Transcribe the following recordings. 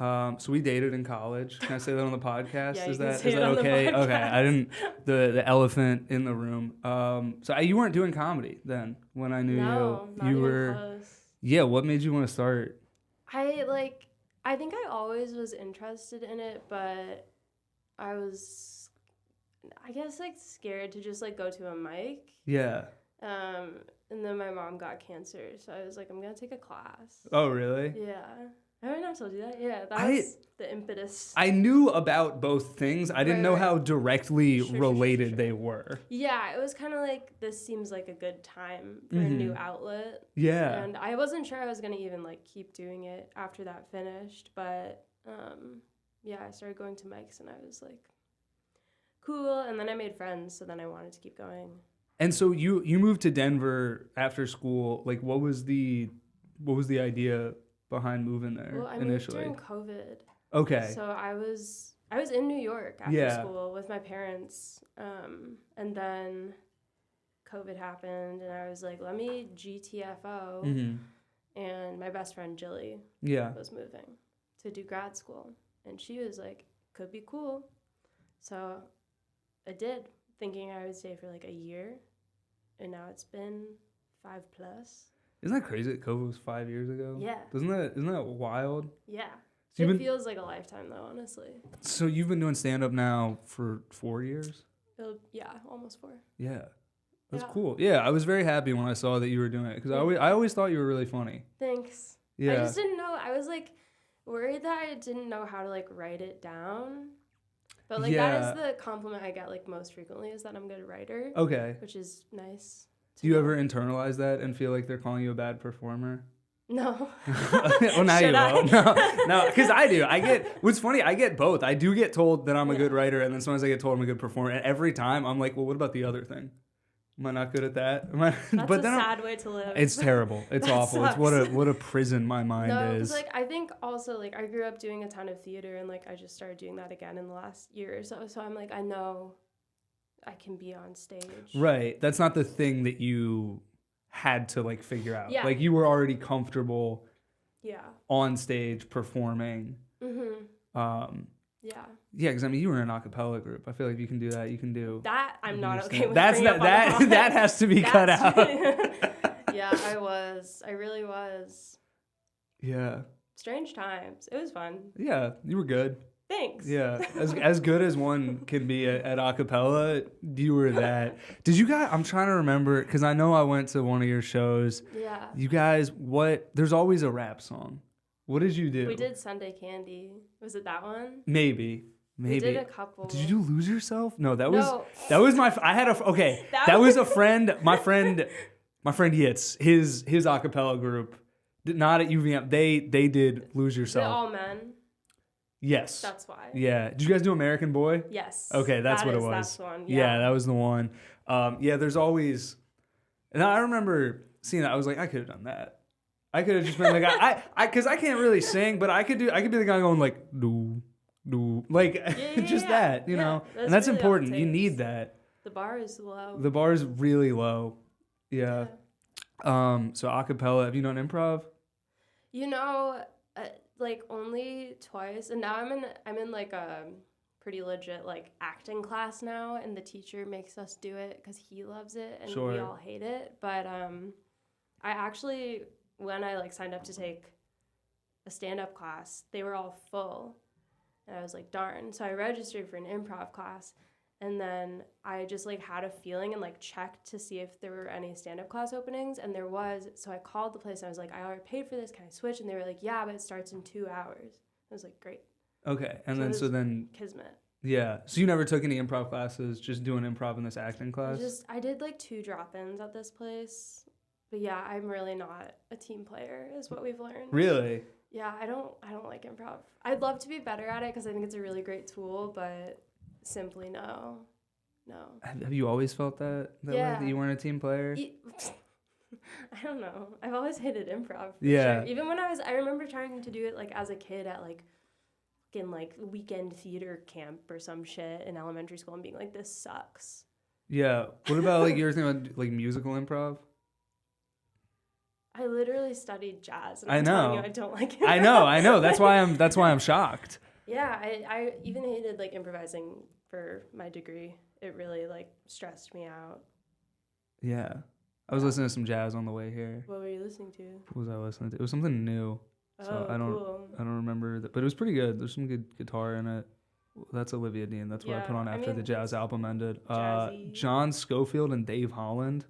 So we dated in college. Can I say that on the podcast? Yeah, Is you can that say is it that on the okay? Okay. podcast. I didn't the elephant in the room. So you weren't doing comedy then when I knew No, you. not You even were. close. Yeah. What made you want to start? I think I always was interested in it, but I was, I guess, like, scared to just, like, go to a mic. Yeah. And then my mom got cancer, so I was like, I'm gonna take a class. Oh, really? Yeah. Haven't I told you that? Yeah, that I- was the impetus. I knew about both things. I didn't know Right. how directly Sure. related they were. Yeah, it was kind of like, this seems like a good time for a new outlet. Yeah. And I wasn't sure I was going to even, like, keep doing it after that finished. But, yeah, I started going to mics, and I was like, cool. And then I made friends, so then I wanted to keep going. And so you moved to Denver after school. Like, what was the idea behind moving there Well, I initially? moved during COVID. Okay. So I was in New York after school with my parents. And then COVID happened, and I was like, let me GTFO. Mm-hmm. And my best friend, Jilly, Yeah. was moving to do grad school. And she was like, could be cool. So I did, thinking I would stay for like a year. And now it's been 5+. Isn't that crazy that COVID was 5 years ago? Yeah. Isn't that wild? Yeah. So It feels like a lifetime, though, honestly. So you've been doing stand-up now for 4 years? Yeah, almost 4. Yeah. That's Yeah. cool. Yeah, I was very happy when I saw that you were doing it because I always thought you were really funny. Thanks. Yeah. I just didn't know. I was, like, worried that I didn't know how to, like, write it down. But, like, that is the compliment I get, like, most frequently is that I'm a good writer. Okay. Which is nice. Do you ever internalize that and feel like they're calling you a bad performer? No. Well, now Should you I? will. No, because I do. What's funny, I get both. I do get told that I'm a good writer, and then sometimes I get told I'm a good performer. And every time I'm like, well, what about the other thing? Am I not good at that? That's a sad way to live. It's terrible. It's That awful. sucks. It's what a prison my mind No, is. because, like, I think also, like, I grew up doing a ton of theater, and, like, I just started doing that again in the last year or so. So I'm like, I know I can be on stage. Right. That's not the thing that you had to, like, figure out. Yeah. Like, you were already comfortable Yeah. on stage performing. Mm-hmm. Yeah. Yeah, because I mean, you were in an a cappella group. I feel like you can do that. You can do That I'm not understand. okay with. That's bringing up on the that has to be cut That's- out. Yeah, I was. I really was. Yeah. Strange times. It was fun. Yeah, you were good. Thanks. Yeah, as good as one can be at a cappella, you were that. Did you guys? I'm trying to remember because I know I went to one of your shows. Yeah. You guys, there's always a rap song. What did you do? We did Sunday Candy. Was it that one? Maybe. We did a couple. Did you do Lose Yourself? No, that No. was my. I had a okay. That was a friend. My friend Yitz. His a cappella group. Not at UVM. They did Lose Is it Yourself. all men? Yes. That's why. Yeah. Did you guys do American Boy? Yes. Okay, that's what it was. That's one. Yeah, that was the one. Yeah, there's always, and I remember seeing that. I was like, I could have done that. I could have just been like, because I can't really sing, but I could be the guy going like, do, like, just that, you know, and that's really important. all it You takes. need that. The bar is low. The bar is really low. Yeah. So acapella. Have you done improv? You know, like only twice, and now I'm in like a pretty legit like acting class now, and the teacher makes us do it because he loves it and we all hate it. But I actually, when I like signed up to take a stand-up class, they were all full, and I was like, darn. So I registered for an improv class. And then I just, like, had a feeling and, like, checked to see if there were any stand-up class openings. And there was. So I called the place, and I was like, I already paid for this. Can I switch? And they were like, yeah, but it starts in 2 hours. I was like, great. Okay. And So then Kismet. Yeah. So you never took any improv classes, just doing improv in this acting class? I did, like, 2 drop-ins at this place. But, yeah, I'm really not a team player, is what we've learned. Really? Yeah, I don't like improv. I'd love to be better at it because I think it's a really great tool, but... Simply no. Have you always felt that way, that you weren't a team player? I don't know. I've always hated improv. Yeah. Sure. Even when I remember trying to do it like as a kid at like in like weekend theater camp or some shit in elementary school and being like, this sucks. Yeah. What about like you were thinking about like musical improv? I literally studied jazz, and I I'm know. telling you I don't like it. I know. That's why I'm shocked. Yeah, I even hated like improvising for my degree. It really like stressed me out. Yeah. I was listening to some jazz on the way here. What were you listening to? What was I listening to? It was something new. So I don't remember that, but it was pretty good. There's some good guitar in it. That's Olivia Dean. That's what I put on after the jazz album ended. John Scofield and Dave Holland.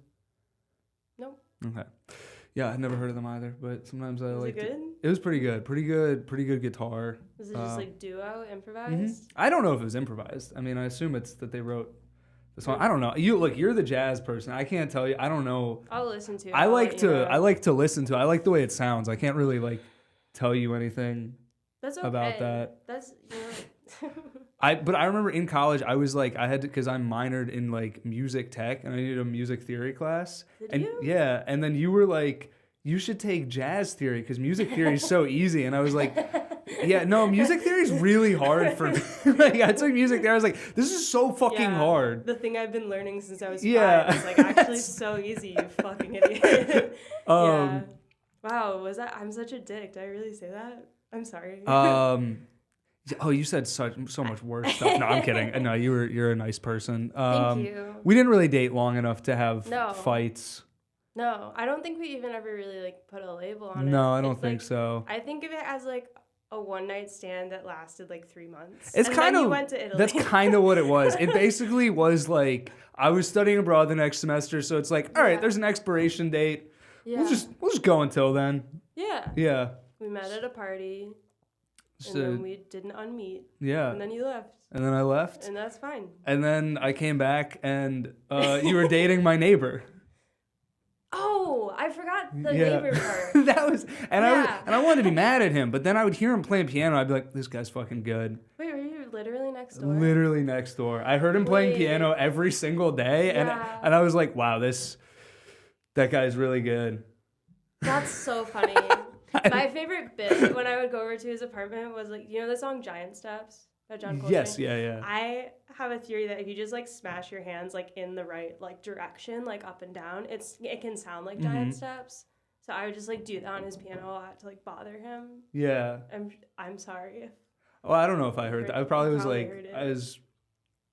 Nope. Okay. Yeah, I'd never heard of them either, but sometimes I like. Was it good? It was pretty good. Pretty good guitar. Was it just like duo improvised? Mm-hmm. I don't know if it was improvised. I mean, I assume it's that they wrote the song. I don't know. You're the jazz person. I can't tell you. I don't know. I'll listen to it. I like to listen to it. I like the way it sounds. I can't really like tell you anything about that. That's But I remember in college I was like I had to, because I'm minored in like music tech and I needed a music theory class. Did you? Yeah, and then you were like, you should take jazz theory because music theory is so easy, and I was like, yeah, no, music theory is really hard for me. Like I took music theory, I was like, this is so fucking hard. The thing I've been learning since I was 5 is like actually so easy, you fucking idiot. Yeah. Wow, I'm such a dick. Did I really say that? I'm sorry. Oh, you said so much worse stuff. No, I'm kidding. No, you're a nice person. Thank you. We didn't really date long enough to have fights. No, I don't think we even ever really like put a label on it. No, I don't think so. I think of it as like a one-night stand that lasted like 3 months. It's kind of, you went to Italy. That's kind of what it was. It basically was like I was studying abroad the next semester, so it's like, all right, there's an expiration date. Yeah. We'll just go until then. Yeah. Yeah. We met at a party. And then we didn't unmeet. Yeah. And then you left. And then I left. And that's fine. And then I came back and you were dating my neighbor. Oh, I forgot the neighbor part. That was I wanted to be mad at him, but then I would hear him playing piano. I'd be like, this guy's fucking good. Wait, were you literally next door? Literally next door. I heard him playing piano every single day, and I was like, wow, that guy's really good. That's so funny. My favorite bit when I would go over to his apartment was like, you know the song Giant Steps by John Coltrane? Yes, yeah. I have a theory that if you just like smash your hands like in the right like direction, like up and down, it can sound like giant steps. So I would just like do that on his piano a lot to like bother him. Yeah. I'm sorry. Well, I don't know if I heard that. I probably was like,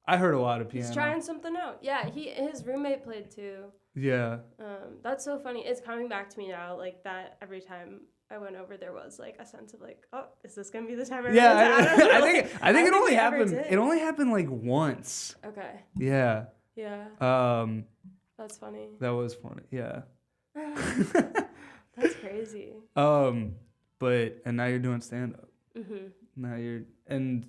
I heard a lot of piano. He's trying something out. Yeah, his roommate played too. Yeah. That's so funny. It's coming back to me now, like that every time I went over, there was like a sense of like, oh, is this gonna be the time? I think it only happened. It only happened like once. Okay. Yeah. Yeah. That's funny. That was funny. Yeah. That's crazy. But now you're doing stand up. Mm-hmm. And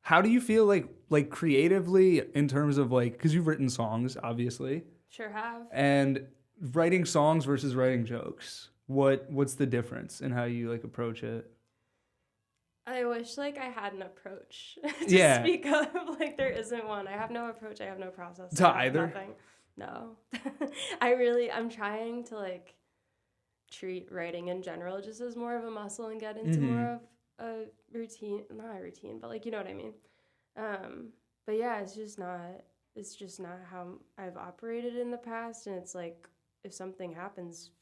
how do you feel like creatively in terms of like, because you've written songs, obviously. Sure have. And writing songs versus writing jokes. What's the difference in how you like approach it? I wish like I had an approach to speak of. Like there isn't one. I have no approach. I have no process. To either? Nothing. No. I'm trying to like treat writing in general just as more of a muscle and get into more of a routine. Not a routine, but like you know what I mean. But yeah, it's just not how I've operated in the past, and it's like if something happens,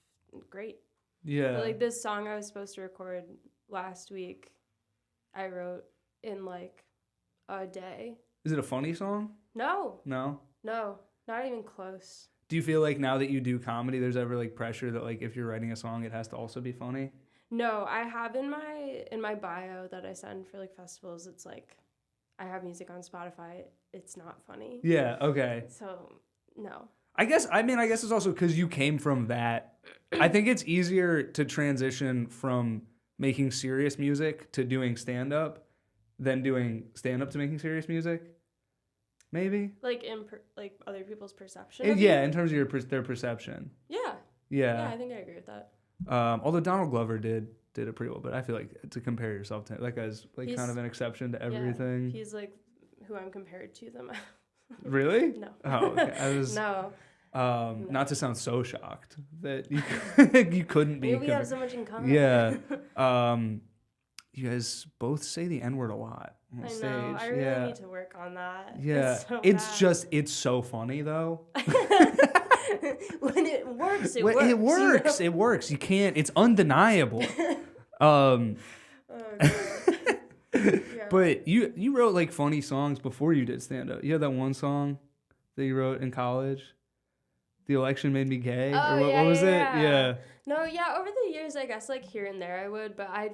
great. Yeah. But, like this song I was supposed to record last week, I wrote in like a day. Is it a funny song? No. No? No, not even close. Do you feel like now that you do comedy, there's ever like pressure that like if you're writing a song, it has to also be funny? No, I have in my bio that I send for like festivals, it's like I have music on Spotify. It's not funny. Yeah, okay. So, no. I guess it's also because you came from that. I think it's easier to transition from making serious music to doing stand-up than doing stand-up to making serious music. Maybe? Like like other people's perception? In terms of their perception. Yeah. Yeah. Yeah, I think I agree with that. Although Donald Glover did it pretty well, but I feel like to compare yourself to that guy's like kind of an exception to everything. Yeah, he's like who I'm compared to them. Really? No. Oh, okay. No. Not to sound so shocked that you couldn't be. We have so much in common. Yeah. You guys both say the N-word a lot on stage. I know. I really need to work on that. Yeah. It's so funny though. When it works, it Well, works. it works. It works. You can't. It's undeniable. Um, Oh, God. Yeah. but you wrote like funny songs before you did stand up. You had that one song that you wrote in college. The election made me gay. Oh, Or what, yeah, what was yeah, it? yeah. Yeah. No, yeah, over the years, I guess, like, here and there I would, but I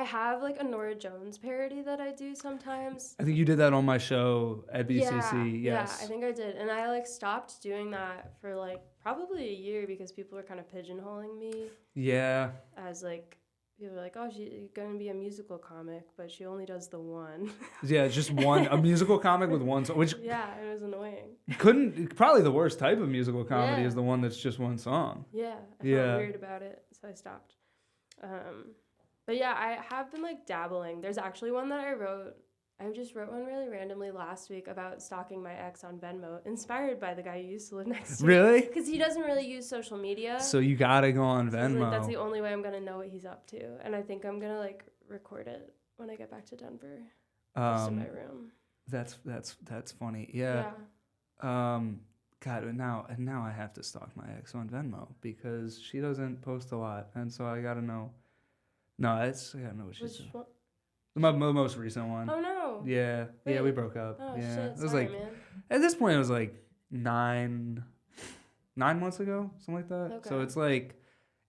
have, like, a Nora Jones parody that I do sometimes. I think you did that on my show at BCC. Yeah, Yes. I think I did. And I, like, stopped doing that for, like, probably a year because people were kind of pigeonholing me Yeah. as, like, people were like, oh, she's going to be a musical comic, but she only does the one. Yeah, just one, a musical comic with one song, which Yeah, it was annoying. probably the worst type of musical comedy Yeah. is the one that's just one song. Yeah, I Yeah. felt weird about it, so I stopped. But yeah, I have been like dabbling. There's actually one that I just wrote one really randomly last week about stalking my ex on Venmo, inspired by the guy who used to live next to me. Really? Because he doesn't really use social media. So you gotta go on So I was Venmo. like, that's the only way I'm gonna know what he's up to, and I think I'm gonna like record it when I get back to Denver, just in my room. That's funny. Yeah. God, and now I have to stalk my ex on Venmo because she doesn't post a lot, and so I gotta know. No, I gotta know what she's doing. One? My most recent one. Oh no. Yeah, Wait. yeah, we broke up. Oh yeah, shit. it was Sorry, like man. at this point it was like 9 months ago, something like that. Okay. So it's like,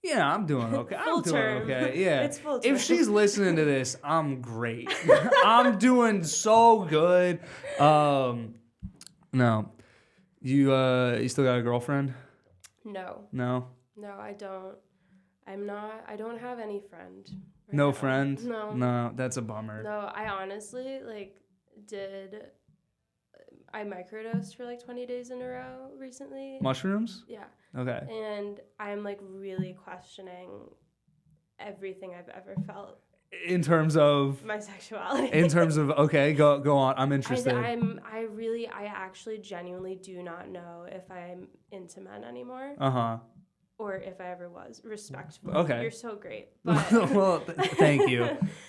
yeah, I'm doing okay. Full I'm doing term. okay. Yeah, It's full term. if she's listening to this, I'm great. I'm doing so good. No, you still got a girlfriend? No. No. No, I don't. I don't have any friend. Right No now. friend? No. No, that's a bummer. No, I honestly I microdosed for like 20 days in a row recently. Mushrooms? Yeah. Okay. And I'm like really questioning everything I've ever felt. In terms of My sexuality. Okay, go on. I'm interested. I actually genuinely do not know if I'm into men anymore. Uh-huh. Or if I ever was. Respectfully. Okay. You're so great. But Well, thank you.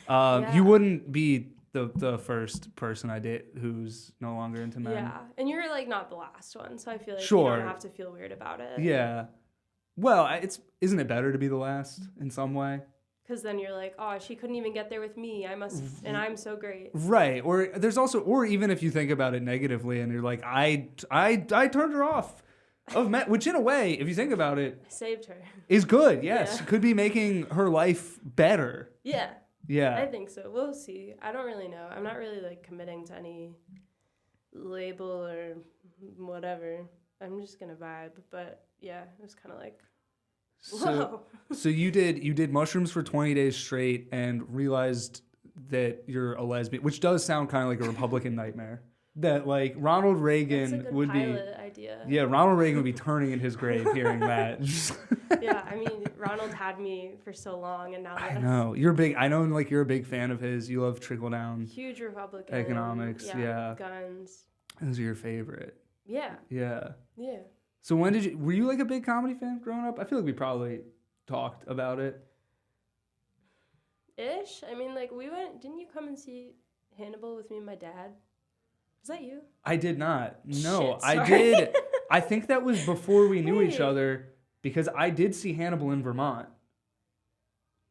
Yeah. You wouldn't be the first person I date who's no longer into men. yeah. And you're like not the last one, so I feel like Sure. you don't have to feel weird about it. Yeah. Well, isn't it better to be the last in some way? Because then you're like, oh, she couldn't even get there with me. And I'm so great. Right. Or there's also, or even if you think about it negatively and you're like, I turned her off of men, which in a way, if you think about it, I saved her. is good. Yes. Yeah. Could be making her life better. Yeah. Yeah. I think so. We'll see. I don't really know. I'm not really like committing to any label or whatever. I'm just gonna vibe. But yeah, it was kind of like, whoa. So you did mushrooms for 20 days straight and realized that you're a lesbian, which does sound kind of like a Republican nightmare. That like Ronald Reagan That's a good would be idea. Yeah, Ronald Reagan would be turning in his grave hearing that. Yeah, I mean, Ronald had me for so long, and now I know. You're big. I know like you're a big fan of his. You love trickle down huge Republican economics. Yeah. Guns. Those are your favorite. Yeah. Yeah. Yeah. So were you like a big comedy fan growing up? I feel like we probably talked about it. Ish. I mean, like didn't you come and see Hannibal with me and my dad? Was that you? I did not. No, Shit, I sorry. did. I think that was before we knew each Wait. other because I did see Hannibal in Vermont.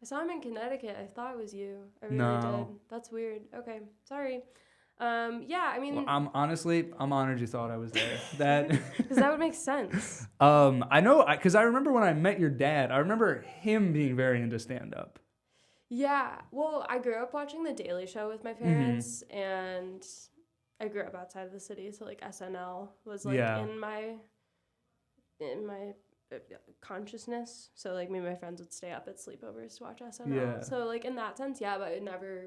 I saw him in Connecticut. I thought it was you. I really No. did. That's weird. Okay. Sorry. Yeah, I mean, Well, I'm honored you thought I was there. That because that would make sense. I know because I remember when I met your dad. I remember him being very into stand up. Yeah. Well, I grew up watching The Daily Show with my parents, and I grew up outside of the city, so like SNL was like in my consciousness. So like me and my friends would stay up at sleepovers to watch SNL. Yeah. So like in that sense, yeah, but it was never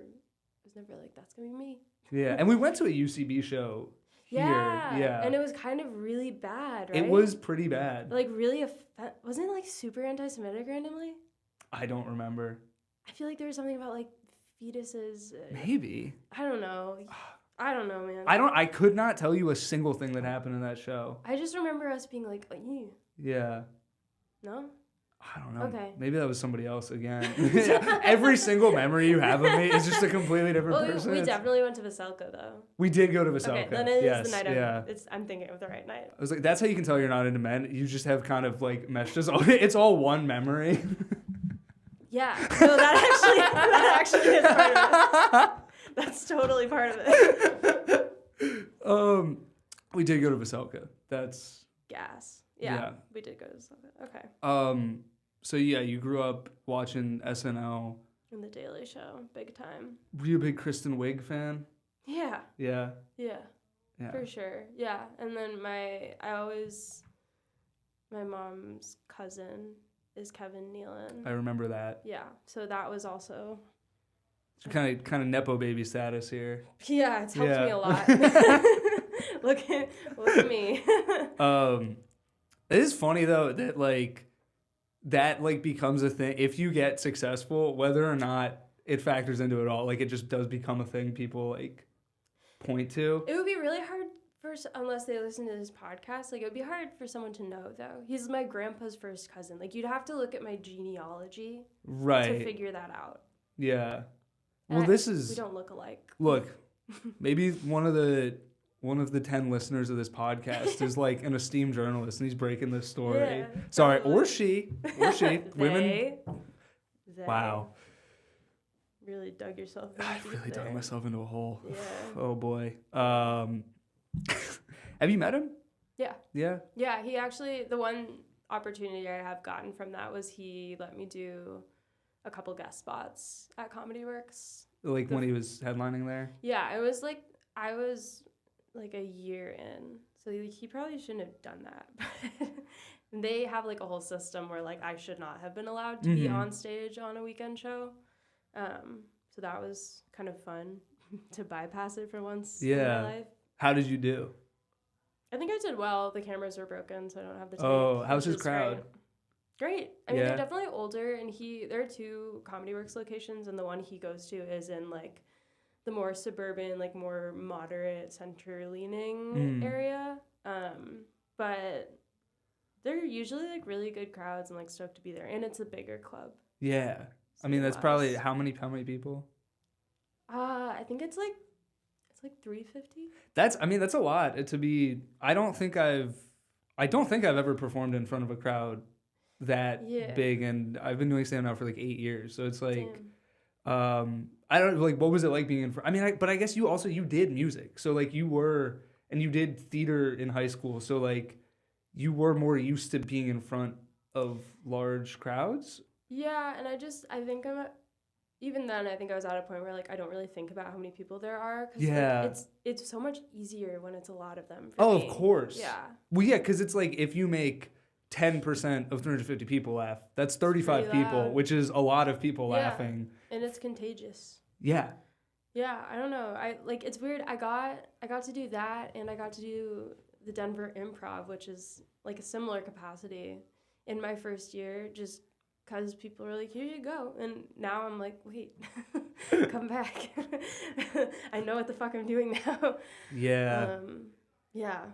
like that's gonna be me. Yeah, and we went to a UCB show here. Yeah. And it was kind of really bad, right? It was pretty bad. like really wasn't it like super anti-Semitic randomly? I don't remember. I feel like there was something about like fetuses. Maybe. I don't know. I don't know, man. I could not tell you a single thing that happened in that show. I just remember us being like, "Ew." Yeah. No? I don't know. Okay. Maybe that was somebody else again. Every single mememory you have of me is just a completely different person. We definitely went to Veselka, though. We did go to Veselka. Okay, then it is the night yeah. I'm thinking of the right night. I was like, that's how you can tell you're not into men. You just have kind of like meshed us all. It's all one memory. Yeah. No, that actually is part of it. That's totally part of it. We did go to Veselka. That's gas. Yeah. We did go to Veselka. Okay. So yeah, you grew up watching SNL. And The Daily Show, big time. Were you a big Kristen Wiig fan? Yeah. Yeah. Yeah. Yeah. For sure. Yeah. And then my mom's cousin is Kevin Nealon. I remember that. Yeah. So that was also kind of nepo baby status here. Yeah, it's helped me a lot. Look at me. It is funny though that becomes a thing if you get successful, whether or not it factors into it all. Like it just does become a thing people like point to. It would be really hard unless they listen to this podcast. Like it would be hard for someone to know though. He's my grandpa's first cousin. Like you'd have to look at my genealogy to figure that out. Yeah. Well, we don't look alike. Look, maybe one of the 10 listeners of this podcast is like an esteemed journalist and he's breaking this story. Yeah, sorry, or she, women. They. Wow. Really dug yourself in. I really dug myself into a hole. Yeah. Oh boy. Have you met him? Yeah. Yeah. Yeah. He actually, the one opportunity I have gotten from that was he let me do a couple guest spots at Comedy Works. Like when he was headlining there? Yeah, I was like a year in. So he probably shouldn't have done that. And they have like a whole system where like I should not have been allowed to be on stage on a weekend show. So that was kind of fun to bypass it for once in my life. How did you do? I think I did well. The cameras were broken, so I don't have the tape. Oh, how's his crowd? Great. I mean, they're definitely older, and there are 2 Comedy Works locations, and the one he goes to is in, like, the more suburban, like, more moderate, center-leaning area. But they're usually, like, really good crowds and, like, stoked to be there, and it's a bigger club. Yeah. I mean, that's probably, how many people? I think it's, like 350. That's a lot to be, I don't think I've ever performed in front of a crowd that big, and I've been doing stand-up for like 8 years, so it's like I don't like, what was it like being in front? I mean, but I guess you did music, so like you did theater in high school, so like you were more used to being in front of large crowds. Yeah, and I think even then I think I was at a point where like I don't really think about how many people there are, because like, it's so much easier when it's a lot of them for me. Of course. Yeah. Well, yeah, because it's like if you make 10% of 350 people laugh, that's 35 people, which is a lot of people laughing. And it's contagious. Yeah. Yeah, I don't know. It's weird. I got to do that, and I got to do the Denver Improv, which is like a similar capacity in my first year, just because people were like, here you go. And now I'm like, wait, come back. I know what the fuck I'm doing now. Yeah. Yeah,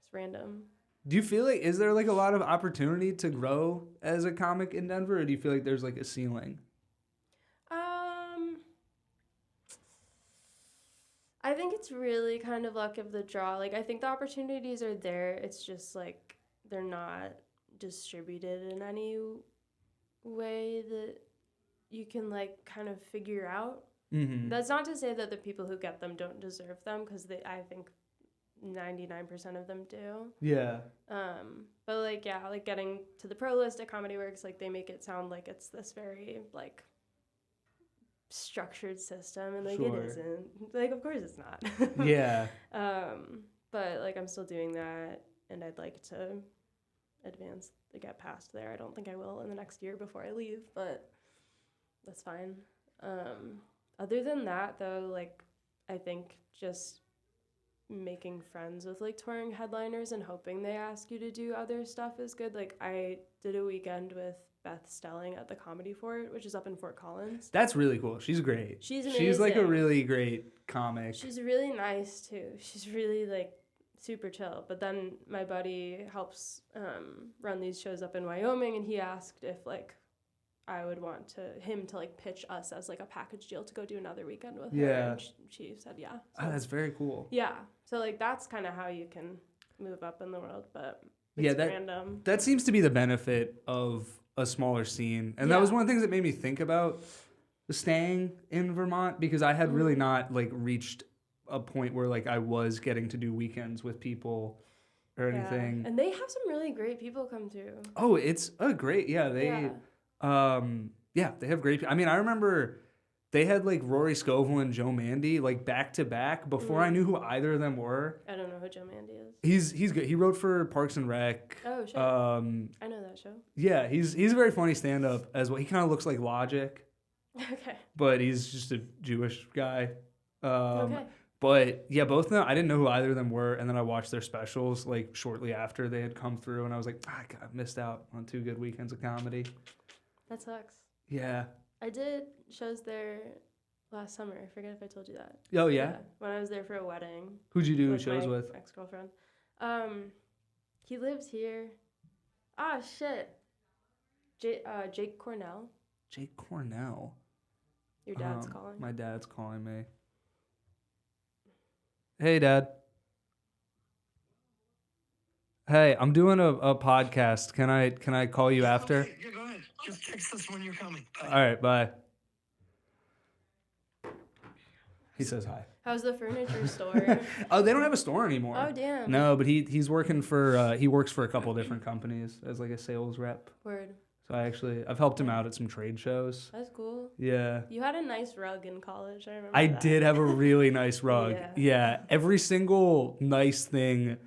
it's random. Do you feel like, is there like a lot of opportunity to grow as a comic in Denver, or do you feel like there's like a ceiling? I think it's really kind of luck of the draw. Like, I think the opportunities are there. It's just like they're not distributed in any way that you can like kind of figure out. Mm-hmm. That's not to say that the people who get them don't deserve them, because I think 99% of them do. Yeah. But like, yeah, like getting to the pro list at Comedy Works, like they make it sound like it's this very like structured system, and like it isn't. Like, of course it's not. Yeah. But like I'm still doing that, and I'd like to advance to get past there. I don't think I will in the next year before I leave, but that's fine. Other than that though, like I think just making friends with like touring headliners and hoping they ask you to do other stuff is good. Like I did a weekend with Beth Stelling at the Comedy Fort, which is up in Fort Collins. That's really cool. She's great. She's amazing. She's like a really great comic. She's really nice too. She's really like super chill. But then my buddy helps run these shows up in Wyoming, and he asked if like I would want him to like pitch us as like a package deal to go do another weekend with her. And she said yeah. So, that's very cool. Yeah. So like that's kind of how you can move up in the world, but it's random. That seems to be the benefit of a smaller scene. And that was one of the things that made me think about staying in Vermont, because I had really not like reached a point where like I was getting to do weekends with people or anything. And they have some really great people come through. Oh, it's a great, they have great, I mean, I remember they had like Rory Scovel and Joe Mandy like back to back before I knew who either of them were. I don't know who Joe Mandy is. He's good. He wrote for Parks and Rec. Oh shit. I know that show. Yeah, he's a very funny stand-up as well. He kind of looks like Logic. Okay. But he's just a Jewish guy. Okay. But yeah, both of them, I didn't know who either of them were, and then I watched their specials like shortly after they had come through, and I was like, I missed out on 2 good weekends of comedy. That sucks. Yeah. I did shows there last summer. I forget if I told you that. Oh yeah. When I was there for a wedding. Who'd you do shows my with? Ex-girlfriend. He lives here. Ah shit. Jake Cornell. Jake Cornell. Your dad's calling. My dad's calling me. Hey, Dad. Hey, I'm doing a podcast. Can I call you after? Okay, yeah, go ahead. Just text us when you're coming. Bye. All right, bye. He says hi. How's the furniture store? Oh, they don't have a store anymore. Oh, damn. No, but he's working for he works for a couple different companies as like a sales rep. Word. So I've helped him out at some trade shows. That's cool. Yeah. You had a nice rug in college. I remember. I that. did have a really nice rug. Yeah. Every single nice thing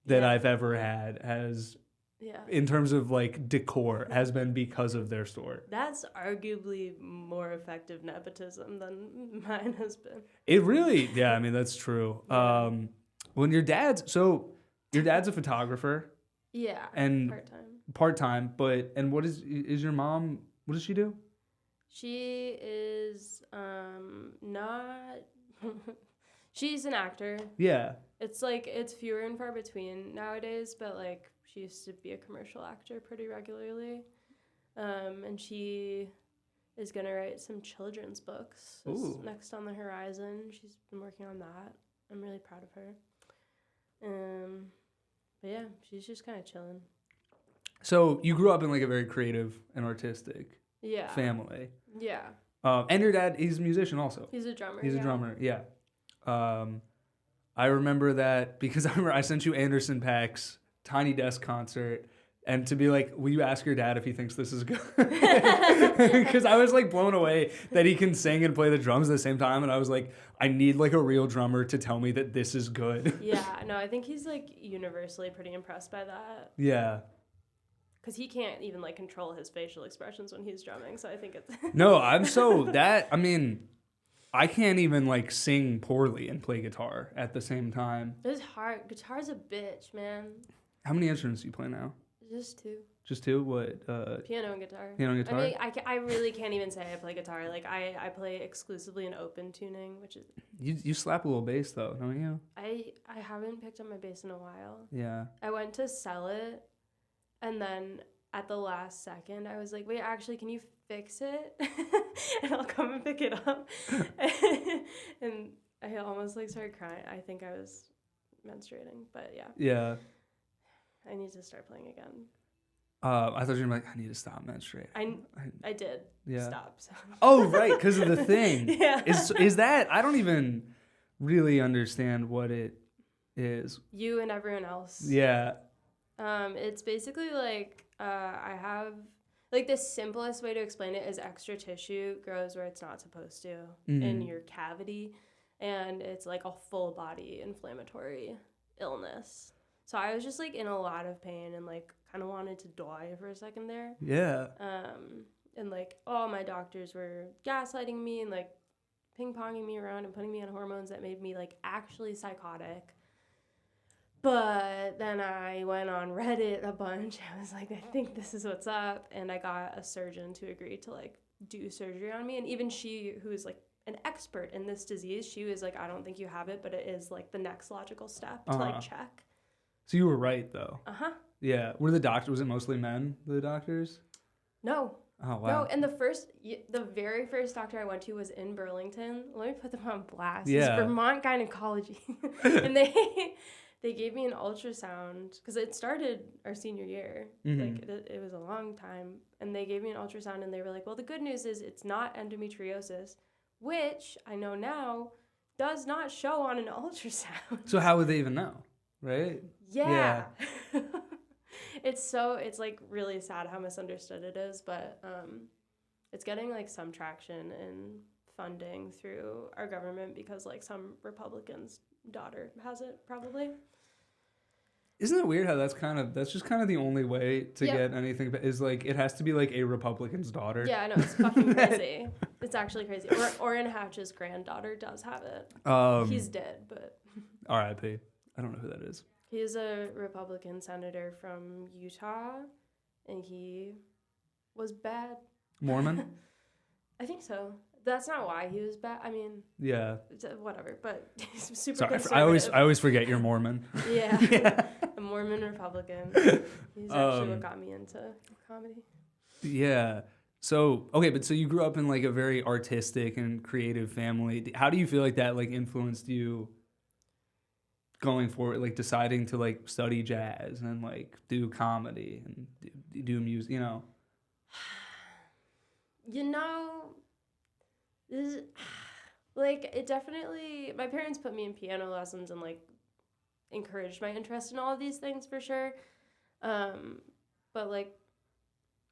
that I've ever had has, in terms of like decor, has been because of their store. That's arguably more effective nepotism than mine has been. It really, I mean, that's true. When your dad's a photographer. Yeah. And part-time. But what is your mom, what does she do? She is not she's an actor. Yeah. It's like it's fewer and far between nowadays, but like she used to be a commercial actor pretty regularly. And she is gonna write some children's books. It's next on the horizon. She's been working on that. I'm really proud of her. But yeah, she's just kind of chilling. So you grew up in like a very creative and artistic family. Yeah. And your dad, he's a musician also. He's a drummer. He's a drummer, yeah. I remember that because I sent you Anderson .Paak's Tiny Desk concert, and to be like, will you ask your dad if he thinks this is good? Because I was like blown away that he can sing and play the drums at the same time, and I was like, I need like a real drummer to tell me that this is good. Yeah, no, I think he's like universally pretty impressed by that. Yeah. Because he can't even like control his facial expressions when he's drumming, so I think it's... No, I mean, I can't even like sing poorly and play guitar at the same time. It's hard. Guitar's a bitch, man. How many instruments do you play now? Just 2. Just 2? What? Piano and guitar. Piano and guitar? I mean, I really can't even say I play guitar. Like, I play exclusively in open tuning, which is... You slap a little bass, though, don't you? I haven't picked up my bass in a while. Yeah. I went to sell it, and then at the last second, I was like, wait, actually, can you fix it? And I'll come and pick it up. And I almost, like, started crying. I think I was menstruating, but yeah. Yeah. I need to start playing again. I thought you were like, I need to stop menstruating. I did stop. So. Oh, right, because of the thing. Yeah. Is that, I don't even really understand what it is. You and everyone else. Yeah. It's basically like I have, like the simplest way to explain it is extra tissue grows where it's not supposed to in your cavity, and it's like a full body inflammatory illness. So I was just like in a lot of pain and like kind of wanted to die for a second there. Yeah. And like all my doctors were gaslighting me and like ping-ponging me around and putting me on hormones that made me like actually psychotic. But then I went on Reddit a bunch. I was like, I think this is what's up. And I got a surgeon to agree to like do surgery on me. And even she, who's like an expert in this disease. She was like, I don't think you have it, but it is like the next logical step to like check. So you were right though. Yeah. Were the doctors? Was it mostly men? The doctors? No. Oh wow. No, and the very first doctor I went to was in Burlington. Let me put them on blast. Yeah. It's Vermont Gynecology, and they gave me an ultrasound because it started our senior year. Like it was a long time, and they gave me an ultrasound, and they were like, "Well, the good news is it's not endometriosis, which I know now does not show on an ultrasound." So how would they even know, right? Yeah. It's like really sad how misunderstood it is, but it's getting like some traction and funding through our government because like some Republican's daughter has it probably. Isn't it weird how that's just kind of the only way to get anything, is like it has to be like a Republican's daughter? Yeah, I know, it's fucking crazy. It's actually crazy. Orrin Hatch's granddaughter does have it. He's dead, but R.I.P. I don't know who that is. He's a Republican senator from Utah, and he was bad. Mormon? I think so. That's not why he was bad. I mean, yeah, whatever. But he's super Sorry, conservative. I always forget you're Mormon. Yeah, a Mormon Republican. He's actually what got me into comedy. Yeah. So okay, but so you grew up in like a very artistic and creative family. How do you feel like that like influenced you going forward, like deciding to like study jazz and like do comedy and do music, you know? This is, like, it definitely, my parents put me in piano lessons and like encouraged my interest in all of these things for sure. But like,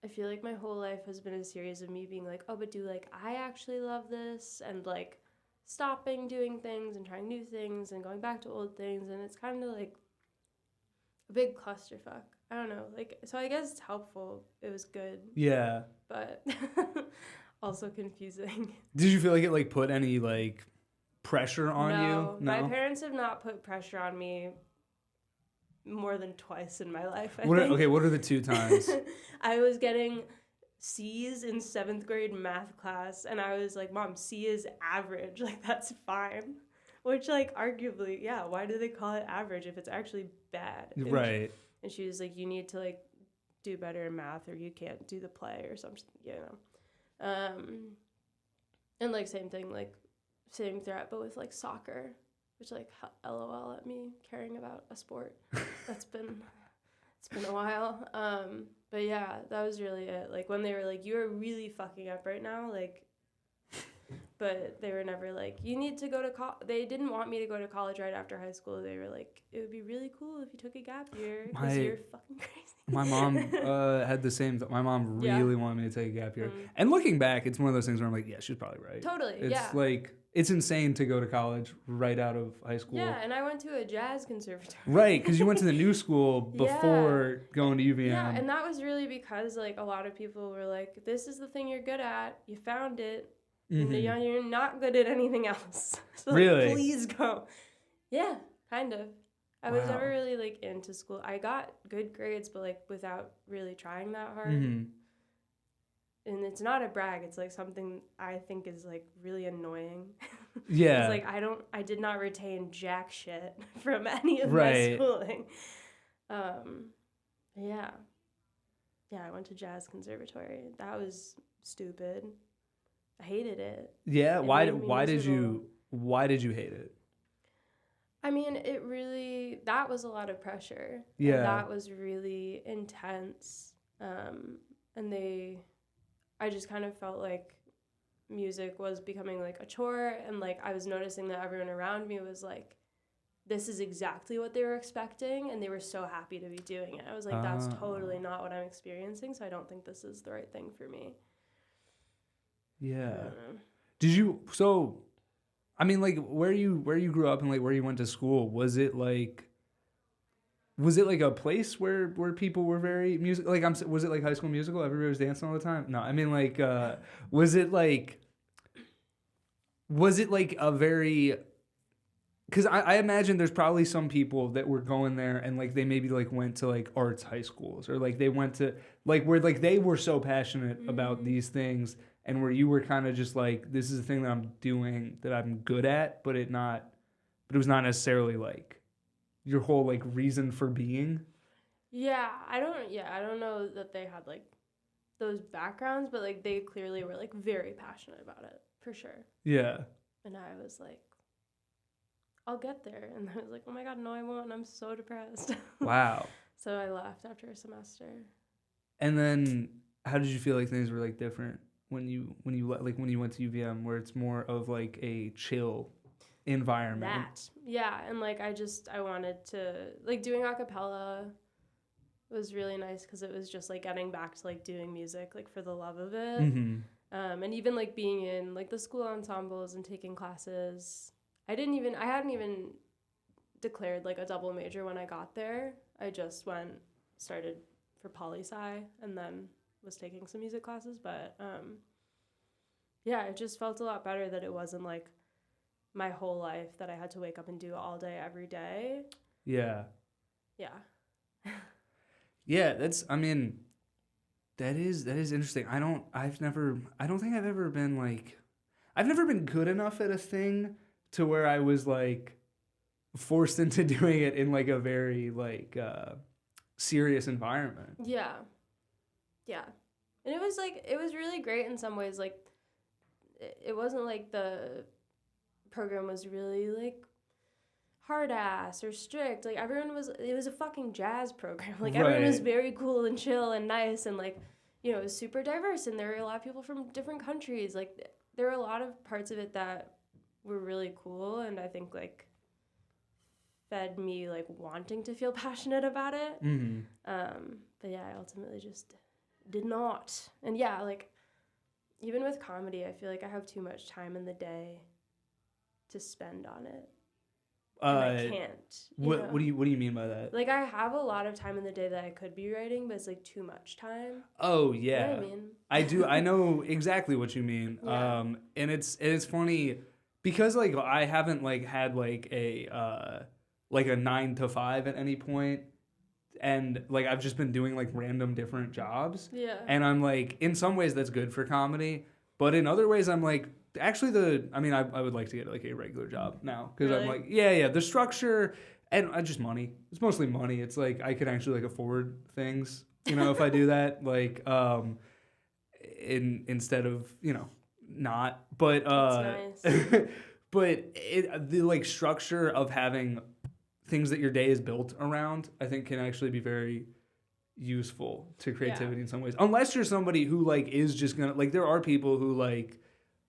I feel like my whole life has been a series of me being like, oh, but do like I actually love this, and like stopping doing things and trying new things and going back to old things, and it's kind of like a big clusterfuck. I don't know, like, so I guess it's helpful. It was good. Yeah. But also confusing. Did you feel like it like put any like pressure on you? No, my parents have not put pressure on me more than twice in my life. What are the two times? I was getting C's in 7th grade math class, and I was like, Mom, C is average, like that's fine. Which, like, arguably, yeah, why do they call it average if it's actually bad? Right. And she was like, you need to like do better in math or you can't do the play or something, you know. And like same thing, like same threat, but with like soccer, which like LOL at me caring about a sport. It's been a while. But yeah, that was really it. Like when they were like, you are really fucking up right now, like, but they were never like, you need to go to college. They didn't want me to go to college right after high school. They were like, it would be really cool if you took a gap year because you're fucking crazy. My mom had the same. My mom really wanted me to take a gap year. And looking back, it's one of those things where I'm like, yeah, she's probably right. Totally, it's like, it's insane to go to college right out of high school. Yeah, and I went to a jazz conservatory. Right, because you went to the new school before going to UVM. Yeah, and that was really because like a lot of people were like, this is the thing you're good at. You found it. Mm-hmm. You're not good at anything else. So really? Like, please go. Yeah, kind of. I was never really like into school. I got good grades, but like without really trying that hard. Mm-hmm. And it's not a brag. It's like something I think is like really annoying. Yeah. It's like I did not retain jack shit from any of my schooling. Yeah. Yeah, I went to jazz conservatory. That was stupid. I hated it. Yeah, why did you hate it? I mean, that was a lot of pressure. Yeah. And that was really intense. And I just kind of felt like music was becoming like a chore, and like I was noticing that everyone around me was like, this is exactly what they were expecting, and they were so happy to be doing it. I was like, that's totally not what I'm experiencing, so I don't think this is the right thing for me. Yeah. Did you, so, I mean, like, where you grew up and, like, where you went to school, was it, like, a place where people were very music, like, was it, like, High School Musical? Everybody was dancing all the time? No, I mean, like, was it, like, a very because I imagine there's probably some people that were going there and like they maybe like went to like arts high schools or like they went to like where like they were so passionate about these things and where you were kind of just like, this is the thing that I'm doing that I'm good at, but it was not necessarily like your whole like reason for being. Yeah, I don't know that they had like those backgrounds, but like they clearly were like very passionate about it for sure. Yeah. And I was like, I'll get there. And I was like, oh my God, no, I won't. I'm so depressed. Wow. So I left after a semester. And then how did you feel like things were like different when you went to UVM, where it's more of like a chill environment? Yeah. And like I wanted to, like, doing a cappella was really nice because it was just like getting back to like doing music like for the love of it. Mm-hmm. And even like being in like the school ensembles and taking classes. I hadn't even declared like a double major when I got there. I just started for poli-sci and then was taking some music classes. But yeah, it just felt a lot better that it wasn't like my whole life that I had to wake up and do all day, every day. Yeah. Yeah. Yeah, that is interesting. I don't think I've ever been like, I've never been good enough at a thing to where I was like forced into doing it in like a very like serious environment. Yeah. Yeah. And it was really great in some ways. Like it wasn't like the program was really like hard ass or strict. Like it was a fucking jazz program. Like everyone was very cool and chill and nice and like, you know, it was super diverse and there were a lot of people from different countries. Like there were a lot of parts of it that were really cool and I think like fed me like wanting to feel passionate about it. Mm-hmm. But yeah, I ultimately just did not. And yeah, like even with comedy, I feel like I have too much time in the day to spend on it. And I can't. What do you mean by that? Like I have a lot of time in the day that I could be writing, but it's like too much time. Oh yeah. You know what I mean? I do. I know exactly what you mean. Yeah. And it's funny because like I haven't like had like a 9 to 5 at any point, and like I've just been doing like random different jobs. Yeah. And I'm like, in some ways that's good for comedy, but in other ways I'm like, actually I would like to get like a regular job now because Really? I'm like, yeah, the structure and just money. It's mostly money. It's like I could actually like afford things, you know, if I do that, like instead of, you know, not. But That's nice. but the like structure of having things that your day is built around, I think can actually be very useful to creativity in some ways. Unless you're somebody who like is just gonna, like, there are people who like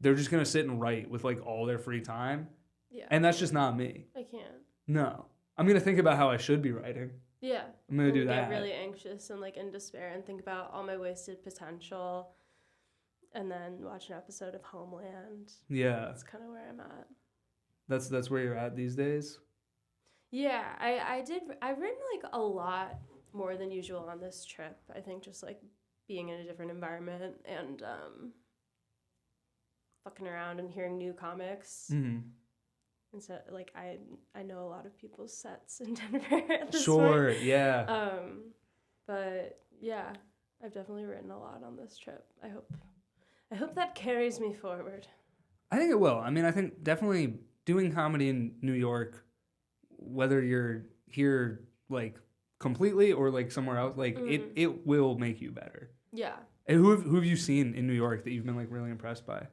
they're just gonna sit and write with like all their free time. Yeah. And that's just not me. I can't. No. I'm gonna think about how I should be writing. Yeah. I'm gonna do that. Get really anxious and like in despair and think about all my wasted potential and then watch an episode of Homeland. Yeah. That's kind of where I'm at. That's where you're at these days? Yeah, I've written like a lot more than usual on this trip. I think just like being in a different environment and fucking around and hearing new comics. Mm-hmm. And so like I know a lot of people's sets in Denver at this Sure, point. yeah. But yeah, I've definitely written a lot on this trip. I hope that carries me forward. I think it will. I mean, I think definitely doing comedy in New York, whether you're here like completely or like somewhere else, like it will make you better. Yeah. And who have you seen in New York that you've been like really impressed by?